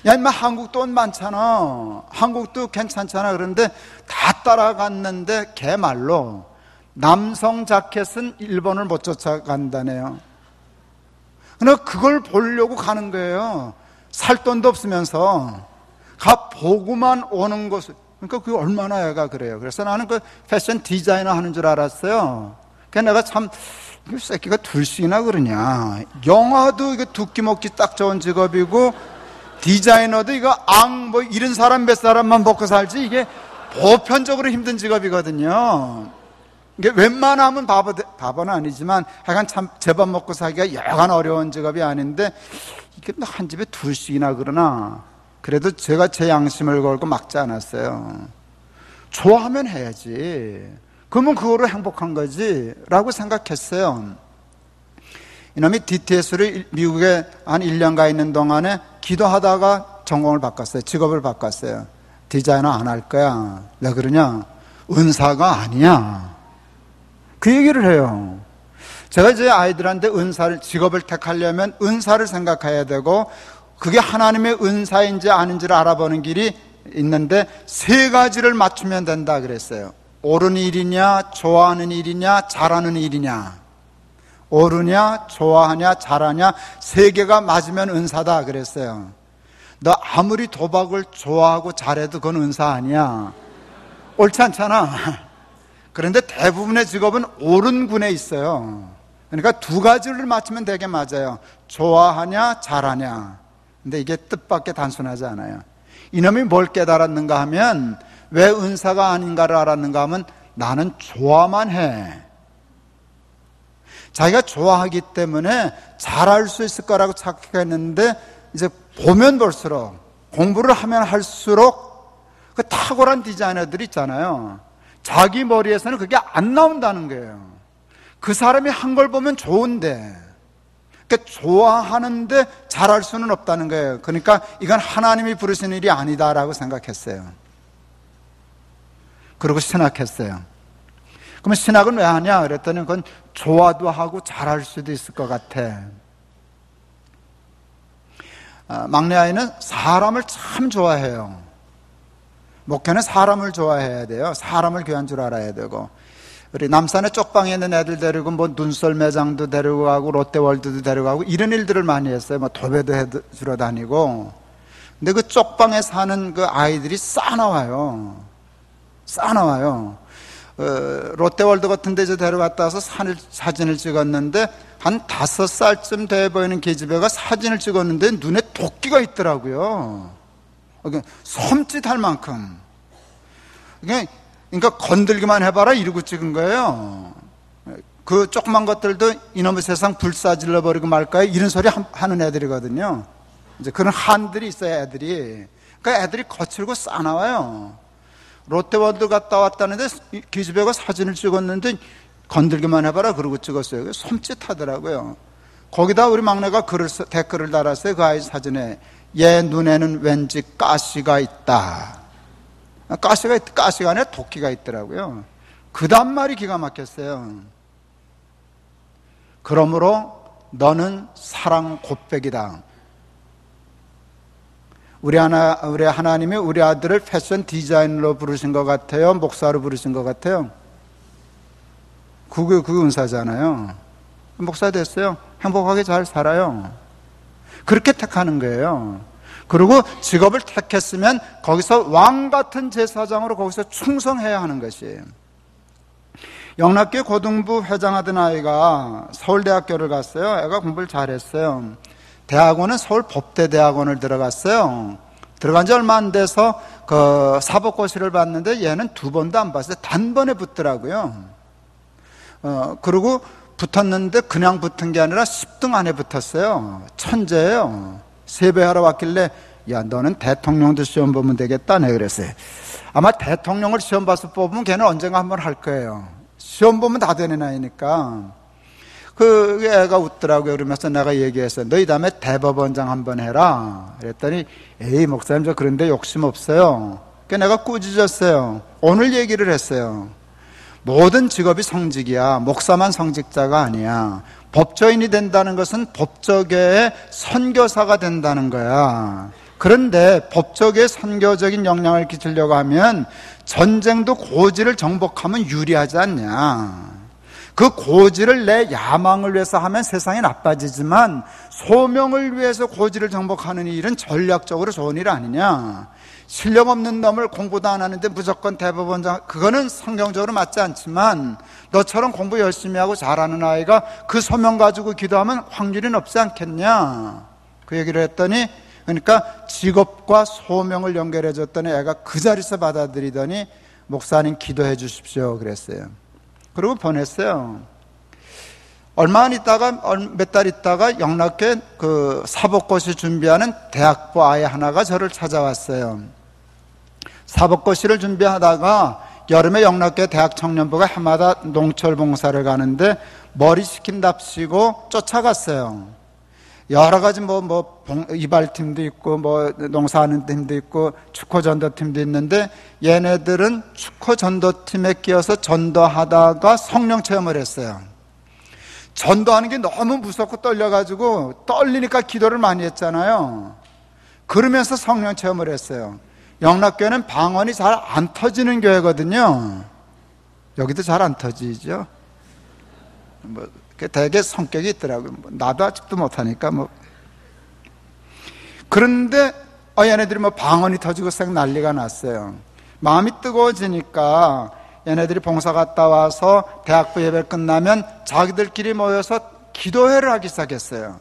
Speaker 1: 야, 인마 한국 돈 많잖아. 한국도 괜찮잖아. 그런데 다 따라갔는데 걔 말로 남성 자켓은 일본을 못 쫓아간다네요. 그러나 그걸 보려고 가는 거예요. 살 돈도 없으면서 가 보고만 오는 것을. 그러니까 그게 얼마나 애가 그래요. 그래서 나는 그 패션 디자이너 하는 줄 알았어요. 그러니까 내가 참 이 새끼가 둘씩이나 그러냐. 영화도 이거 두 끼 먹기 딱 좋은 직업이고 디자이너도 이거 뭐 이런 사람 몇 사람만 먹고 살지 이게 보편적으로 힘든 직업이거든요. 이게 웬만하면 바보는 아니지만 하여간 참 제밥 먹고 살기가 여간 어려운 직업이 아닌데 이게 한 집에 둘씩이나 그러나 그래도 제가 제 양심을 걸고 막지 않았어요. 좋아하면 해야지. 그러면 그거로 행복한 거지 라고 생각했어요. 이놈이 DTS를 미국에 한 1년 가 있는 동안에 기도하다가 전공을 바꿨어요. 직업을 바꿨어요. 디자이너 안 할 거야. 왜 그러냐? 은사가 아니야. 그 얘기를 해요. 제가 이제 아이들한테 직업을 택하려면 은사를 생각해야 되고 그게 하나님의 은사인지 아닌지를 알아보는 길이 있는데 세 가지를 맞추면 된다 그랬어요. 옳은 일이냐, 좋아하는 일이냐, 잘하는 일이냐. 옳으냐, 좋아하냐, 잘하냐, 세 개가 맞으면 은사다 그랬어요. 너 아무리 도박을 좋아하고 잘해도 그건 은사 아니야. 옳지 않잖아. 그런데 대부분의 직업은 옳은 군에 있어요. 그러니까 두 가지를 맞추면 되게 맞아요. 좋아하냐, 잘하냐. 근데 이게 뜻밖의 단순하지 않아요. 이놈이 뭘 깨달았는가 하면, 왜 은사가 아닌가를 알았는가 하면, 나는 좋아만 해. 자기가 좋아하기 때문에 잘할 수 있을 거라고 착각했는데, 이제 보면 볼수록, 공부를 하면 할수록 그 탁월한 디자이너들이 있잖아요. 자기 머리에서는 그게 안 나온다는 거예요. 그 사람이 한 걸 보면 좋은데, 그러니까 좋아하는데 잘할 수는 없다는 거예요. 그러니까 이건 하나님이 부르신 일이 아니다라고 생각했어요. 그리고 신학했어요. 그러면 신학은 왜 하냐? 그랬더니 그건 좋아도 하고 잘할 수도 있을 것 같아. 막내 아이는 사람을 참 좋아해요. 목회는 사람을 좋아해야 돼요. 사람을 귀한 줄 알아야 되고. 우리 남산에 쪽방에 있는 애들 데리고 뭐 눈썰 매장도 데리고 가고 롯데월드도 데리고 가고 이런 일들을 많이 했어요. 뭐 도배도 해주러 다니고. 근데 그 쪽방에 사는 그 아이들이 싸나와요. 롯데월드 같은 데 데려갔다 와서 사진을 찍었는데 한 5살쯤 돼 보이는 계집애가 사진을 찍었는데 눈에 도끼가 있더라고요. 섬찟할 만큼. 그러니까 건들기만 해봐라 이러고 찍은 거예요. 그 조그만 것들도 이놈의 세상 불사질러 버리고 말까요? 이런 소리 하는 애들이거든요. 이제 그런 한들이 있어요, 애들이. 그러니까 애들이 거칠고 싸나와요. 롯데월드 갔다 왔다는데 기집애가 사진을 찍었는데 건들기만 해봐라 그러고 찍었어요. 섬찟하더라고요. 거기다 우리 막내가 댓글을 달았어요. 그 아이 사진에. 얘 눈에는 왠지 가시가 있다. 가시가 아니라 도끼가 있더라고요. 그 다음 말이 기가 막혔어요. 그러므로 너는 사랑 곱백이다. 우리 하나님이 우리 아들을 패션 디자이너로 부르신 것 같아요? 목사로 부르신 것 같아요? 그게 은사잖아요. 목사 됐어요. 행복하게 잘 살아요. 그렇게 택하는 거예요. 그리고 직업을 택했으면 거기서 왕 같은 제사장으로 거기서 충성해야 하는 것이에요. 영락교회 고등부 회장하던 아이가 서울대학교를 갔어요. 애가 공부를 잘했어요. 대학원은 서울법대대학원을 들어갔어요. 들어간 지 얼마 안 돼서 그 사법고시를 봤는데 얘는 2번도 안 봤어요. 단번에 붙더라고요. 그리고 붙었는데 그냥 붙은 게 아니라 10등 안에 붙었어요. 천재예요. 세배하러 왔길래 야 너는 대통령도 시험 보면 되겠다 네 그랬어요. 아마 대통령을 시험 봐서 뽑으면 걔는 언젠가 한번 할 거예요. 시험 보면 다 되는 아이니까. 그 애가 웃더라고요. 그러면서 내가 얘기했어요. 너 이 다음에 대법원장 한번 해라. 그랬더니 에이 목사님 저 그런데 욕심 없어요. 그래서 내가 꾸짖었어요. 오늘 얘기를 했어요. 모든 직업이 성직이야. 목사만 성직자가 아니야. 법조인이 된다는 것은 법조계의 선교사가 된다는 거야. 그런데 법조계에 선교적인 영향을 끼치려고 하면 전쟁도 고지를 정복하면 유리하지 않냐. 그 고지를 내 야망을 위해서 하면 세상이 나빠지지만 소명을 위해서 고지를 정복하는 일은 전략적으로 좋은 일 아니냐. 실력 없는 놈을 공부도 안 하는데 무조건 대법원장, 그거는 성경적으로 맞지 않지만 너처럼 공부 열심히 하고 잘하는 아이가 그 소명 가지고 기도하면 확률이 높지 않겠냐. 그 얘기를 했더니 그러니까 직업과 소명을 연결해 줬더니 애가 그 자리에서 받아들이더니 목사님 기도해 주십시오 그랬어요. 그리고 보냈어요. 몇 달 있다가 영락교회 그 사법고시 준비하는 대학부 아이 하나가 저를 찾아왔어요. 사법고시를 준비하다가 여름에 영락교회 대학 청년부가 해마다 농철 봉사를 가는데 머리 식힌답시고 쫓아갔어요. 여러 가지 이발팀도 있고 농사하는 팀도 있고 축구전도팀도 있는데 얘네들은 축구전도팀에 끼어서 전도하다가 성령 체험을 했어요. 전도하는 게 너무 무섭고 떨려가지고 떨리니까 기도를 많이 했잖아요. 그러면서 성령 체험을 했어요. 영락교회는 방언이 잘 안 터지는 교회거든요. 여기도 잘 안 터지죠. 되게 성격이 있더라고요. 나도 아직도 못하니까 그런데 얘네들이 방언이 터지고 생 난리가 났어요. 마음이 뜨거워지니까 얘네들이 봉사 갔다 와서 대학부 예배 끝나면 자기들끼리 모여서 기도회를 하기 시작했어요.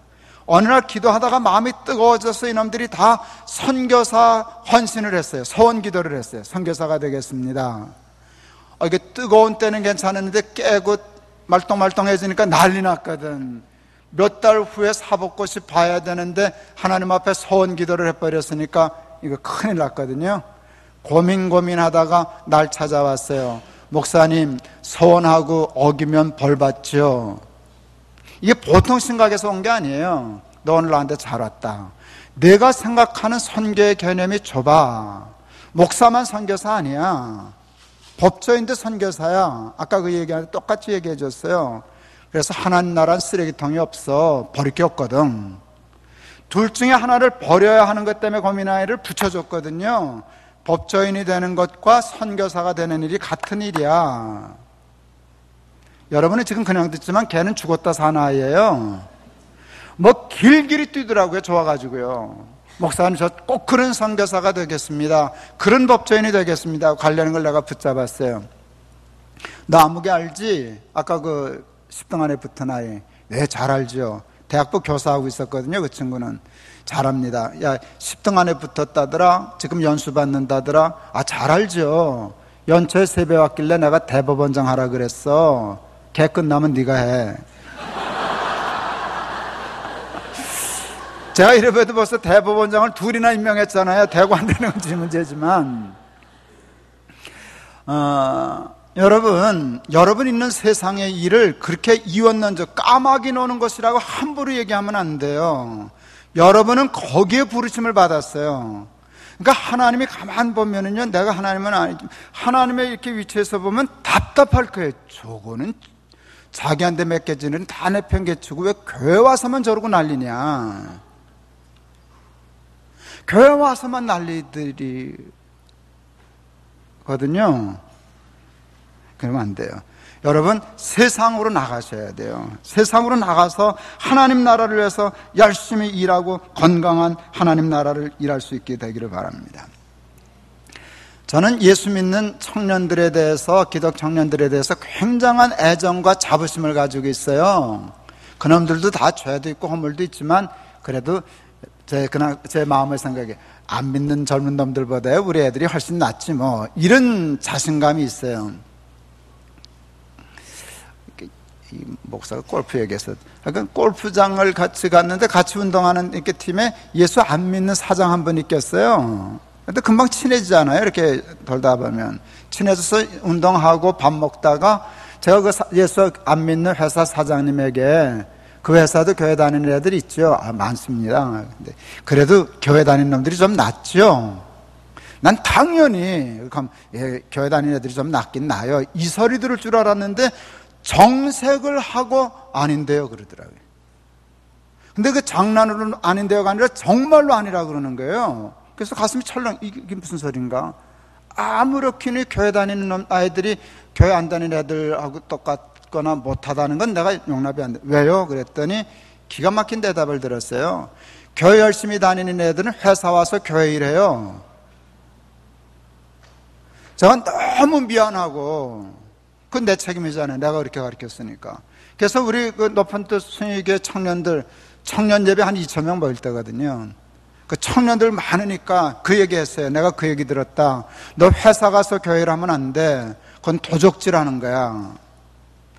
Speaker 1: 어느 날 기도하다가 마음이 뜨거워져서 이놈들이 다 선교사 헌신을 했어요. 서원 기도를 했어요. 선교사가 되겠습니다. 이게 뜨거운 때는 괜찮은데 깨고 말똥말똥해지니까 난리 났거든. 몇 달 후에 사복꽃이 봐야 되는데 하나님 앞에 서원 기도를 해버렸으니까 이거 큰일 났거든요. 고민하다가 날 찾아왔어요. 목사님, 서원하고 어기면 벌 받죠. 이게 보통 생각에서 온 게 아니에요. 너 오늘 나한테 잘 왔다. 내가 생각하는 선교의 개념이 좁아. 목사만 선교사 아니야. 법조인도 선교사야. 아까 그 얘기하는데 똑같이 얘기해 줬어요. 그래서 하나님 나라는 쓰레기통이 없어. 버릴 게 없거든. 둘 중에 하나를 버려야 하는 것 때문에 고민아이를 붙여줬거든요. 법조인이 되는 것과 선교사가 되는 일이 같은 일이야. 여러분은 지금 그냥 듣지만 걔는 죽었다 산 아이예요. 길길이 뛰더라고요. 좋아가지고요. 목사님, 저 꼭 그런 선교사가 되겠습니다. 그런 법조인이 되겠습니다. 가려는 걸 내가 붙잡았어요. 너 아무개 알지? 아까 그 10등 안에 붙은 아이. 네, 잘 알죠. 대학부 교사하고 있었거든요. 그 친구는. 잘합니다. 야, 10등 안에 붙었다더라. 지금 연수 받는다더라. 잘 알죠. 연초에 3배 왔길래 내가 대법원장 하라 그랬어. 걔 끝나면 네가 해. 제가 이래봬도 벌써 대법원장을 2이나 임명했잖아요. 되고 안 되는 건지 문제지만. 여러분 있는 세상의 일을 그렇게 이원론저 까마귀 노는 것이라고 함부로 얘기하면 안 돼요. 여러분은 거기에 부르심을 받았어요. 그러니까 하나님이 가만 보면은요, 내가 하나님은 아니지. 하나님의 이렇게 위치에서 보면 답답할 거예요. 저거는 자기한테 맡겨지는 다 내팽개치고 왜 교회 와서만 저러고 난리냐. 교회 와서만 난리들이거든요. 그러면 안 돼요. 여러분, 세상으로 나가셔야 돼요. 세상으로 나가서 하나님 나라를 위해서 열심히 일하고 건강한 하나님 나라를 일할 수 있게 되기를 바랍니다. 저는 예수 믿는 청년들에 대해서, 기독 청년들에 대해서 굉장한 애정과 자부심을 가지고 있어요. 그놈들도 다 죄도 있고 허물도 있지만 그래도 제 마음의 생각에 안 믿는 젊은 놈들보다 우리 애들이 훨씬 낫지 뭐, 이런 자신감이 있어요. 이 목사가 골프 얘기해서, 그러니까 골프장을 같이 갔는데 같이 운동하는 이렇게 팀에 예수 안 믿는 사장 한 분 있겠어요. 근데 금방 친해지잖아요. 이렇게 돌다 보면 친해져서 운동하고 밥 먹다가 제가 그 예수 안 믿는 회사 사장님에게, 그 회사도 교회 다니는 애들이 있죠. 많습니다. 근데 그래도 교회 다니는 놈들이 좀 낫죠. 난 당연히 교회 다니는 애들이 좀 낫긴 나요. 이 소리 들을 줄 알았는데 정색을 하고 아닌데요 그러더라고요. 근데 그 장난으로 아닌데요가 아니라 정말로 아니라 그러는 거예요. 그래서 가슴이 철렁. 이게 무슨 소린가? 아무렇게나 교회 다니는 아이들이 교회 안 다니는 애들하고 똑같거나 못하다는 건 내가 용납이 안 돼. 왜요? 그랬더니 기가 막힌 대답을 들었어요. 교회 열심히 다니는 애들은 회사 와서 교회 일해요. 제가 너무 미안하고, 그건 내 책임이잖아요. 내가 그렇게 가르쳤으니까. 그래서 우리 그 높은 뜻 순위교회 청년 예배 한 2,000명 모일 때거든요. 그 청년들 많으니까 그 얘기 했어요. 내가 그 얘기 들었다. 너 회사 가서 교회를 하면 안 돼. 그건 도적질 하는 거야.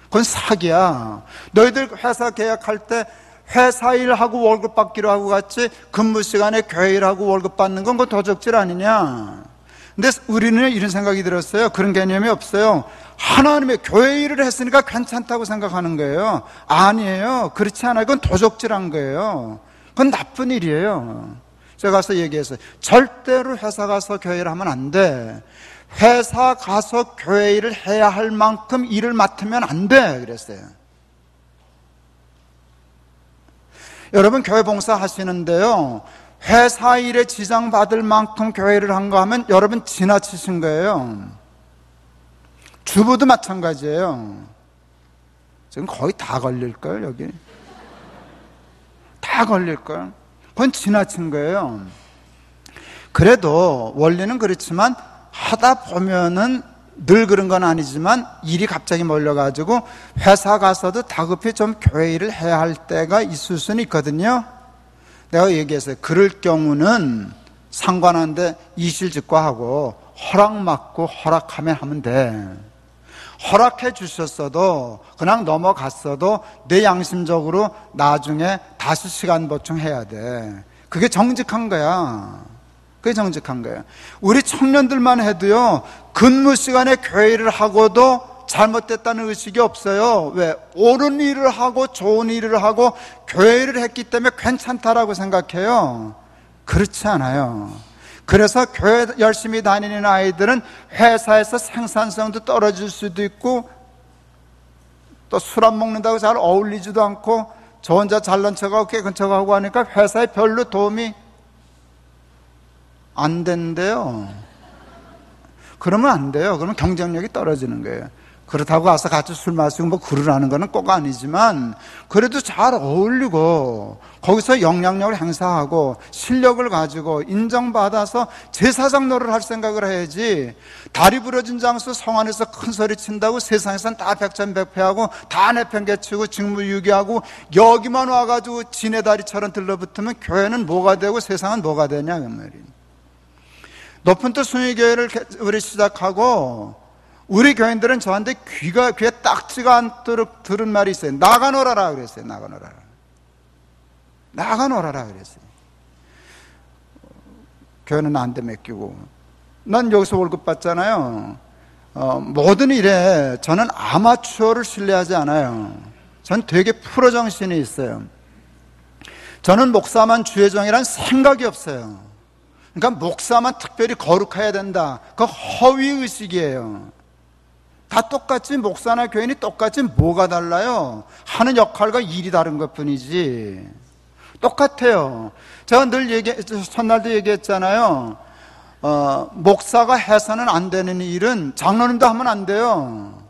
Speaker 1: 그건 사기야. 너희들 회사 계약할 때 회사 일하고 월급 받기로 하고 갔지, 근무 시간에 교회 일하고 월급 받는 건 그건 도적질 아니냐. 근데 우리는 이런 생각이 들었어요. 그런 개념이 없어요. 하나님의 교회 일을 했으니까 괜찮다고 생각하는 거예요. 아니에요. 그렇지 않아요. 그건 도적질한 거예요. 그건 나쁜 일이에요. 제가 가서 얘기했어요. 절대로 회사 가서 교회 일을 하면 안 돼. 회사 가서 교회 일을 해야 할 만큼 일을 맡으면 안 돼. 그랬어요. 여러분, 교회 봉사 하시는데요, 회사 일에 지장받을 만큼 교회를 한 거 하면 여러분 지나치신 거예요. 주부도 마찬가지예요. 지금 거의 다 걸릴걸, 여기. 다 걸릴걸. 그건 지나친 거예요. 그래도 원리는 그렇지만 하다 보면은 늘 그런 건 아니지만 일이 갑자기 몰려가지고 회사 가서도 다급히 좀 교회 일을 해야 할 때가 있을 수는 있거든요. 내가 얘기했어요. 그럴 경우는 상관한데 이실직고하고 허락 받고 허락하면 하면 돼. 허락해 주셨어도 그냥 넘어갔어도 내 양심적으로 나중에 다시 시간 보충해야 돼. 그게 정직한 거야. 그게 정직한 거예요. 우리 청년들만 해도요, 근무 시간에 교회를 하고도 잘못됐다는 의식이 없어요. 왜? 옳은 일을 하고 좋은 일을 하고 교회를 했기 때문에 괜찮다라고 생각해요. 그렇지 않아요. 그래서 교회 열심히 다니는 아이들은 회사에서 생산성도 떨어질 수도 있고 또 술 안 먹는다고 잘 어울리지도 않고 저 혼자 잘난 척하고 깨끗한 척하고 하니까 회사에 별로 도움이 안 된대요. 그러면 안 돼요. 그러면 경쟁력이 떨어지는 거예요. 그렇다고 와서 같이 술 마시고 뭐 그러라는 거는 꼭 아니지만 그래도 잘 어울리고 거기서 영향력을 행사하고 실력을 가지고 인정받아서 제사장 노릇을 할 생각을 해야지. 다리 부러진 장수 성 안에서 큰 소리 친다고 세상에선 다 백전백패하고 다 내팽개치고 직무유기하고 여기만 와가지고 지네 다리처럼 들러붙으면 교회는 뭐가 되고 세상은 뭐가 되냐 그 말이에요. 높은 뜻 순위교회를 우리 시작하고 우리 교인들은 저한테 귀에 딱지가 않도록 들은 말이 있어요. 나가놀아라 그랬어요. 나가놀아라. 나가놀아라 그랬어요. 교회는 나한테 맡기고 난 여기서 월급 받잖아요. 모든 일에 저는 아마추어를 신뢰하지 않아요. 전 되게 프로 정신이 있어요. 저는 목사만 주의종이란 생각이 없어요. 그러니까 목사만 특별히 거룩해야 된다. 그거 허위의식이에요. 다 똑같지. 목사나 교인이 똑같지. 뭐가 달라요? 하는 역할과 일이 다른 것 뿐이지. 똑같아요. 제가 늘 첫날도 얘기했잖아요. 목사가 해서는 안 되는 일은 장로님도 하면 안 돼요.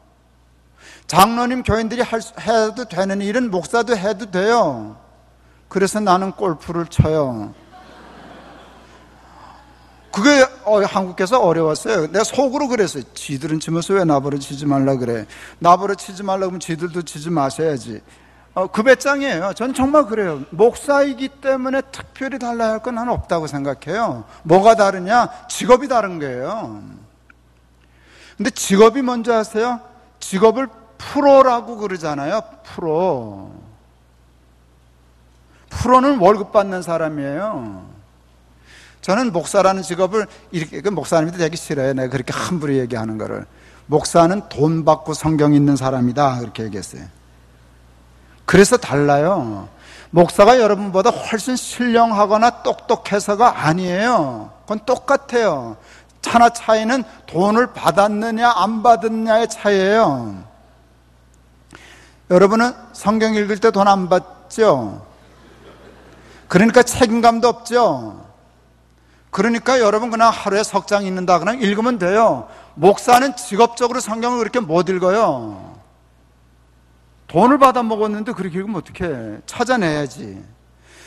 Speaker 1: 장로님 교인들이 해도 되는 일은 목사도 해도 돼요. 그래서 나는 골프를 쳐요. 그게 한국에서 어려웠어요. 내가 속으로 그랬어요. 지들은 치면서 왜 나버려 치지 말라 그래. 나버려 치지 말라 그러면 지들도 치지 마셔야지. 그 배짱이에요. 전 정말 그래요. 목사이기 때문에 특별히 달라야 할 건 나는 없다고 생각해요. 뭐가 다르냐? 직업이 다른 거예요. 근데 직업이 뭔지 아세요? 직업을 프로라고 그러잖아요. 프로는 월급 받는 사람이에요. 저는 목사라는 직업을 이렇게, 목사님도 되게 싫어요. 내가 그렇게 함부로 얘기하는 거를. 목사는 돈 받고 성경 읽는 사람이다. 그렇게 얘기했어요. 그래서 달라요. 목사가 여러분보다 훨씬 신령하거나 똑똑해서가 아니에요. 그건 똑같아요. 하나 차이는 돈을 받았느냐 안 받았느냐의 차이예요. 여러분은 성경 읽을 때 돈 안 받죠? 그러니까 책임감도 없죠? 그러니까 여러분 그냥 하루에 석 장 읽는다 그냥 읽으면 돼요. 목사는 직업적으로 성경을 그렇게 못 읽어요. 돈을 받아 먹었는데 그렇게 읽으면 어떡해. 찾아내야지.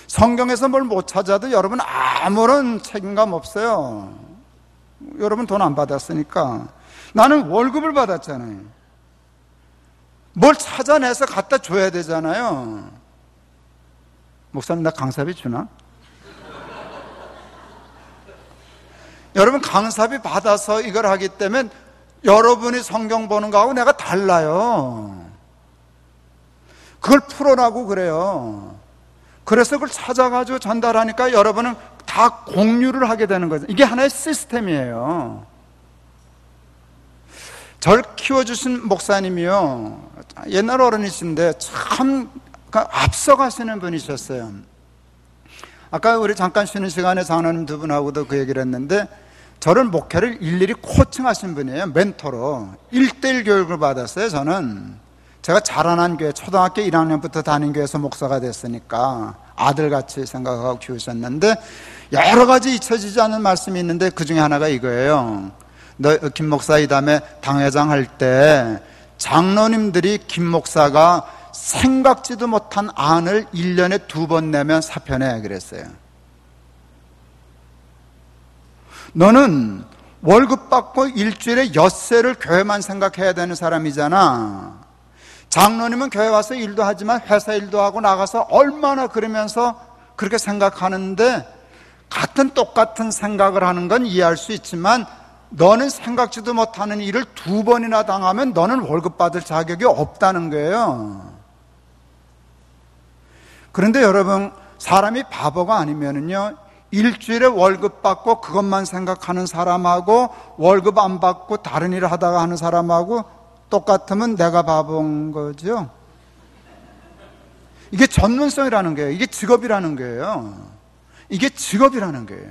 Speaker 1: 성경에서 뭘 못 찾아도 여러분 아무런 책임감 없어요. 여러분 돈 안 받았으니까. 나는 월급을 받았잖아요. 뭘 찾아내서 갖다 줘야 되잖아요. 목사님 나 강사비 주나? 여러분 강사비 받아서 이걸 하기 때문에 여러분이 성경 보는 거하고 내가 달라요. 그걸 프로라고 그래요. 그래서 그걸 찾아가지고 전달하니까 여러분은 다 공유를 하게 되는 거죠. 이게 하나의 시스템이에요. 절 키워주신 목사님이요, 옛날 어른이신데 참 앞서가시는 분이셨어요. 아까 우리 잠깐 쉬는 시간에 장로님 두 분하고도 그 얘기를 했는데 저를 목회를 일일이 코칭하신 분이에요. 멘토로 1:1 교육을 받았어요. 저는 제가 자라난 교회 초등학교 1학년부터 다닌 교회에서 목사가 됐으니까 아들같이 생각하고 키우셨는데 여러 가지 잊혀지지 않는 말씀이 있는데 그 중에 하나가 이거예요. 너 김 목사 이 다음에 당회장 할 때 장로님들이 김 목사가 생각지도 못한 안을 1년에 2번 내면 사표내 그랬어요. 너는 월급 받고 일주일에 엿새를 교회만 생각해야 되는 사람이잖아. 장로님은 교회 와서 일도 하지만 회사 일도 하고 나가서 얼마나 그러면서 그렇게 생각하는데 같은 똑같은 생각을 하는 건 이해할 수 있지만 너는 생각지도 못하는 일을 2번이나 당하면 너는 월급 받을 자격이 없다는 거예요. 그런데 여러분, 사람이 바보가 아니면은요, 일주일에 월급 받고 그것만 생각하는 사람하고 월급 안 받고 다른 일을 하다가 하는 사람하고 똑같으면 내가 바보인 거죠. 이게 전문성이라는 거예요. 이게 직업이라는 거예요. 이게 직업이라는 거예요.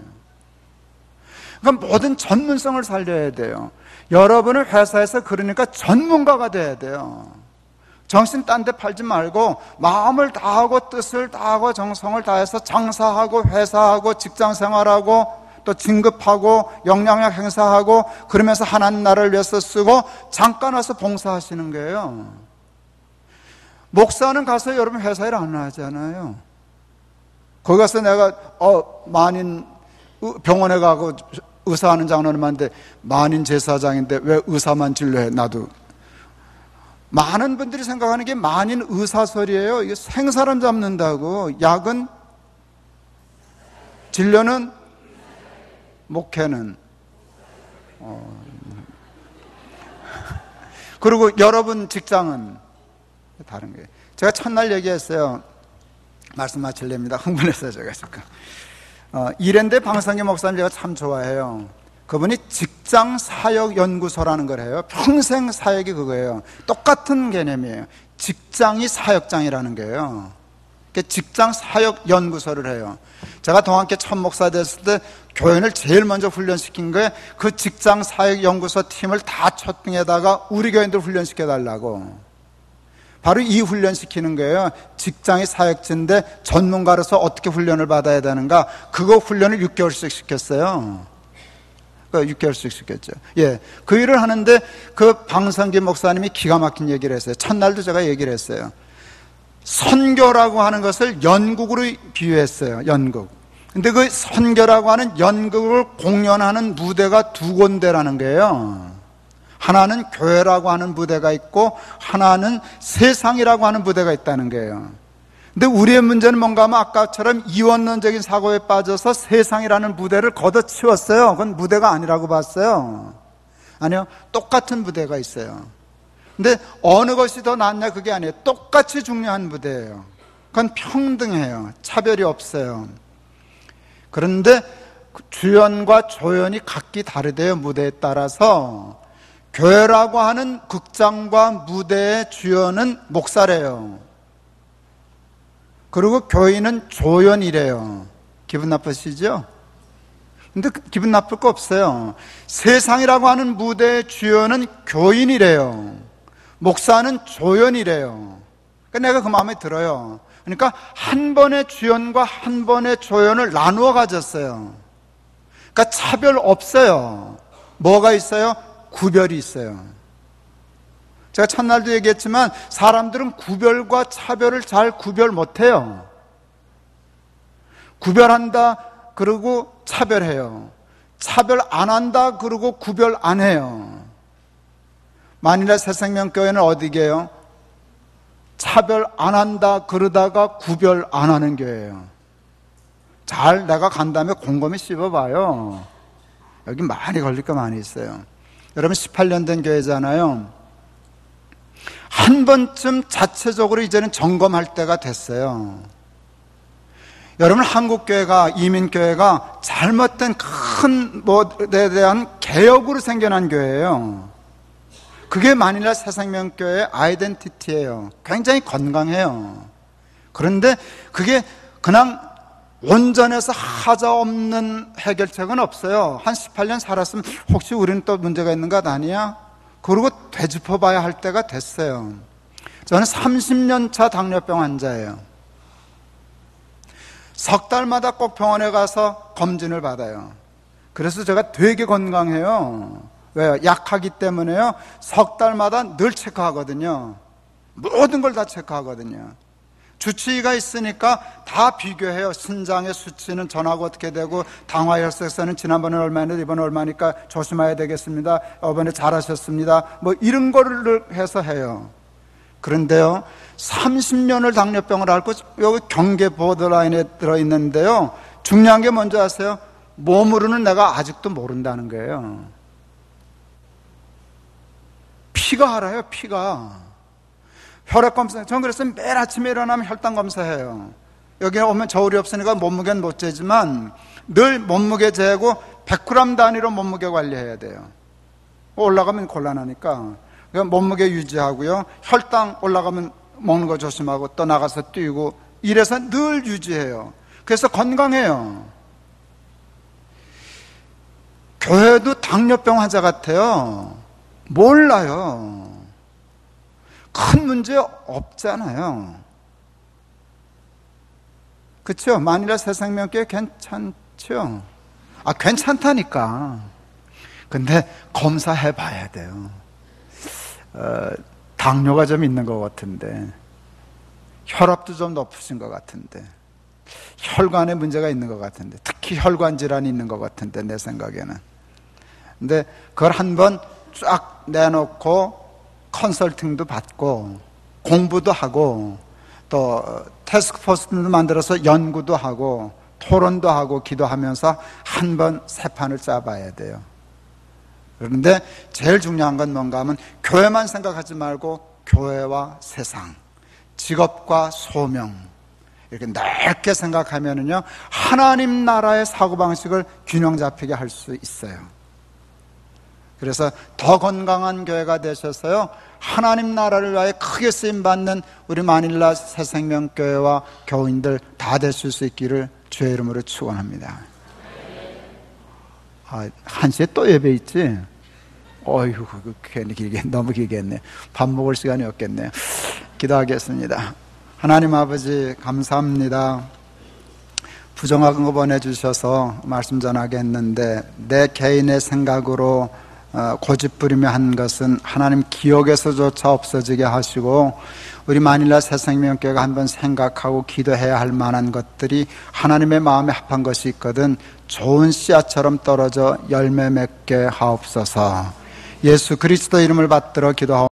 Speaker 1: 그러니까 모든 전문성을 살려야 돼요. 여러분은 회사에서 그러니까 전문가가 돼야 돼요. 정신 딴 데 팔지 말고 마음을 다하고 뜻을 다하고 정성을 다해서 장사하고 회사하고 직장생활하고 또 진급하고 영향력 행사하고 그러면서 하나님 나라를 위해서 쓰고 잠깐 와서 봉사하시는 거예요. 목사는 가서 여러분 회사 일 안 하잖아요. 거기 가서 내가 만인 병원에 가고 의사하는 장로님한테 만인 제사장인데 왜 의사만 진료해? 나도. 많은 분들이 생각하는 게 만인 의사설이에요. 이게 생사람 잡는다고. 약은, 진료는, 목회는. 그리고 여러분 직장은 다른 거예요. 제가 첫날 얘기했어요. 말씀 마치렵니다. 흥분해서 제가 잠깐. 이랜드 방성기 목사님 제가 참 좋아해요. 그분이 직장 사역 연구소라는 걸 해요. 평생 사역이 그거예요. 똑같은 개념이에요. 직장이 사역장이라는 거예요. 직장 사역 연구소를 해요. 제가 동안께 첫 목사 됐을 때 교인을 제일 먼저 훈련시킨 거에 그 직장 사역 연구소 팀을 다 초등에다가 우리 교인들 훈련시켜 달라고. 바로 이 훈련시키는 거예요. 직장이 사역지인데 전문가로서 어떻게 훈련을 받아야 되는가, 그거 훈련을 6개월씩 시켰어요. 6개월씩 시켰죠. 예. 그 일을 하는데 그 방성기 목사님이 기가 막힌 얘기를 했어요. 첫날도 제가 얘기를 했어요. 선교라고 하는 것을 연극으로 비유했어요. 연극. 근데 그 선교라고 하는 연극을 공연하는 무대가 2군데라는 거예요. 하나는 교회라고 하는 무대가 있고 하나는 세상이라고 하는 무대가 있다는 거예요. 근데 우리의 문제는 뭔가 하면 아까처럼 이원론적인 사고에 빠져서 세상이라는 무대를 걷어치웠어요. 그건 무대가 아니라고 봤어요. 아니요, 똑같은 무대가 있어요. 근데 어느 것이 더 낫냐, 그게 아니에요. 똑같이 중요한 무대예요. 그건 평등해요. 차별이 없어요. 그런데 주연과 조연이 각기 다르대요. 무대에 따라서. 교회라고 하는 극장과 무대의 주연은 목사래요. 그리고 교인은 조연이래요. 기분 나쁘시죠? 근데 기분 나쁠 거 없어요. 세상이라고 하는 무대의 주연은 교인이래요. 목사는 조연이래요. 그러니까 내가 그 마음에 들어요. 그러니까 한 번의 주연과 한 번의 조연을 나누어 가졌어요. 그러니까 차별 없어요. 뭐가 있어요? 구별이 있어요. 제가 첫날도 얘기했지만 사람들은 구별과 차별을 잘 구별 못해요. 구별한다 그러고 차별해요. 차별 안 한다 그러고 구별 안 해요. 만일에 새생명교회는 어디게요? 차별 안 한다 그러다가 구별 안 하는 교회예요. 잘 내가 간 다음에 곰곰이 씹어봐요. 여기 많이 걸릴 거 많이 있어요. 여러분 18년 된 교회잖아요. 한 번쯤 자체적으로 이제는 점검할 때가 됐어요. 여러분 한국교회가, 이민교회가 잘못된 큰 것에 대한 개혁으로 생겨난 교회예요. 그게 만일라 새생명교회의 아이덴티티예요. 굉장히 건강해요. 그런데 그게 그냥 온전해서 하자 없는 해결책은 없어요. 한 18년 살았으면 혹시 우리는 또 문제가 있는 것 아니야? 그러고 되짚어봐야 할 때가 됐어요. 저는 30년 차 당뇨병 환자예요. 석 달마다 꼭 병원에 가서 검진을 받아요. 그래서 제가 되게 건강해요. 왜요? 약하기 때문에요. 석 달마다 늘 체크하거든요. 모든 걸 다 체크하거든요. 주치의가 있으니까 다 비교해요. 신장의 수치는 전하고 어떻게 되고, 당화혈색소는 지난번에 얼마였는데 이번에 얼마니까 조심해야 되겠습니다. 이번에 잘하셨습니다. 뭐 이런 거를 해서 해요. 그런데요, 30년을 당뇨병을 앓고 여기 경계 보더라인에 들어있는데요, 중요한 게 뭔지 아세요? 몸으로는 내가 아직도 모른다는 거예요. 피가 알아요, 피가. 혈액검사, 전 그래서 매일 아침에 일어나면 혈당 검사해요. 여기 오면 저울이 없으니까 몸무게는 못 재지만 늘 몸무게 재고 100g 단위로 몸무게 관리해야 돼요. 올라가면 곤란하니까. 그러니까 몸무게 유지하고요, 혈당 올라가면 먹는 거 조심하고 또 나가서 뛰고 이래서 늘 유지해요. 그래서 건강해요. 교회도 당뇨병 환자 같아요. 몰라요. 큰 문제 없잖아요. 그렇죠? 만일에 새생명교회 괜찮죠? 괜찮다니까. 근데 검사해 봐야 돼요. 당뇨가 좀 있는 것 같은데, 혈압도 좀 높으신 것 같은데, 혈관에 문제가 있는 것 같은데, 특히 혈관 질환이 있는 것 같은데, 내 생각에는. 근데 그걸 한번 쫙 내놓고 컨설팅도 받고 공부도 하고 또 태스크포스도 만들어서 연구도 하고 토론도 하고 기도하면서 한번 새 판을 짜봐야 돼요. 그런데 제일 중요한 건 뭔가 하면, 교회만 생각하지 말고 교회와 세상, 직업과 소명, 이렇게 넓게 생각하면은요, 하나님 나라의 사고방식을 균형 잡히게 할 수 있어요. 그래서 더 건강한 교회가 되셔서요, 하나님 나라를 위하여 크게 쓰임받는 우리 마닐라 새생명교회와 교인들 다 되실 수 있기를 주의 이름으로 축원합니다. 1시에 또 예배 있지? 어휴, 괜히 길게, 너무 길게 했네. 밥 먹을 시간이 없겠네요. 기도하겠습니다. 하나님 아버지, 감사합니다. 부정한 거 보내주셔서 말씀 전하게 했는데, 내 개인의 생각으로 고집부리며 한 것은 하나님 기억에서조차 없어지게 하시고, 우리 마닐라 새생명교회가 한번 생각하고 기도해야 할 만한 것들이 하나님의 마음에 합한 것이 있거든, 좋은 씨앗처럼 떨어져 열매 맺게 하옵소서. 예수 그리스도 이름을 받들어 기도하옵소서.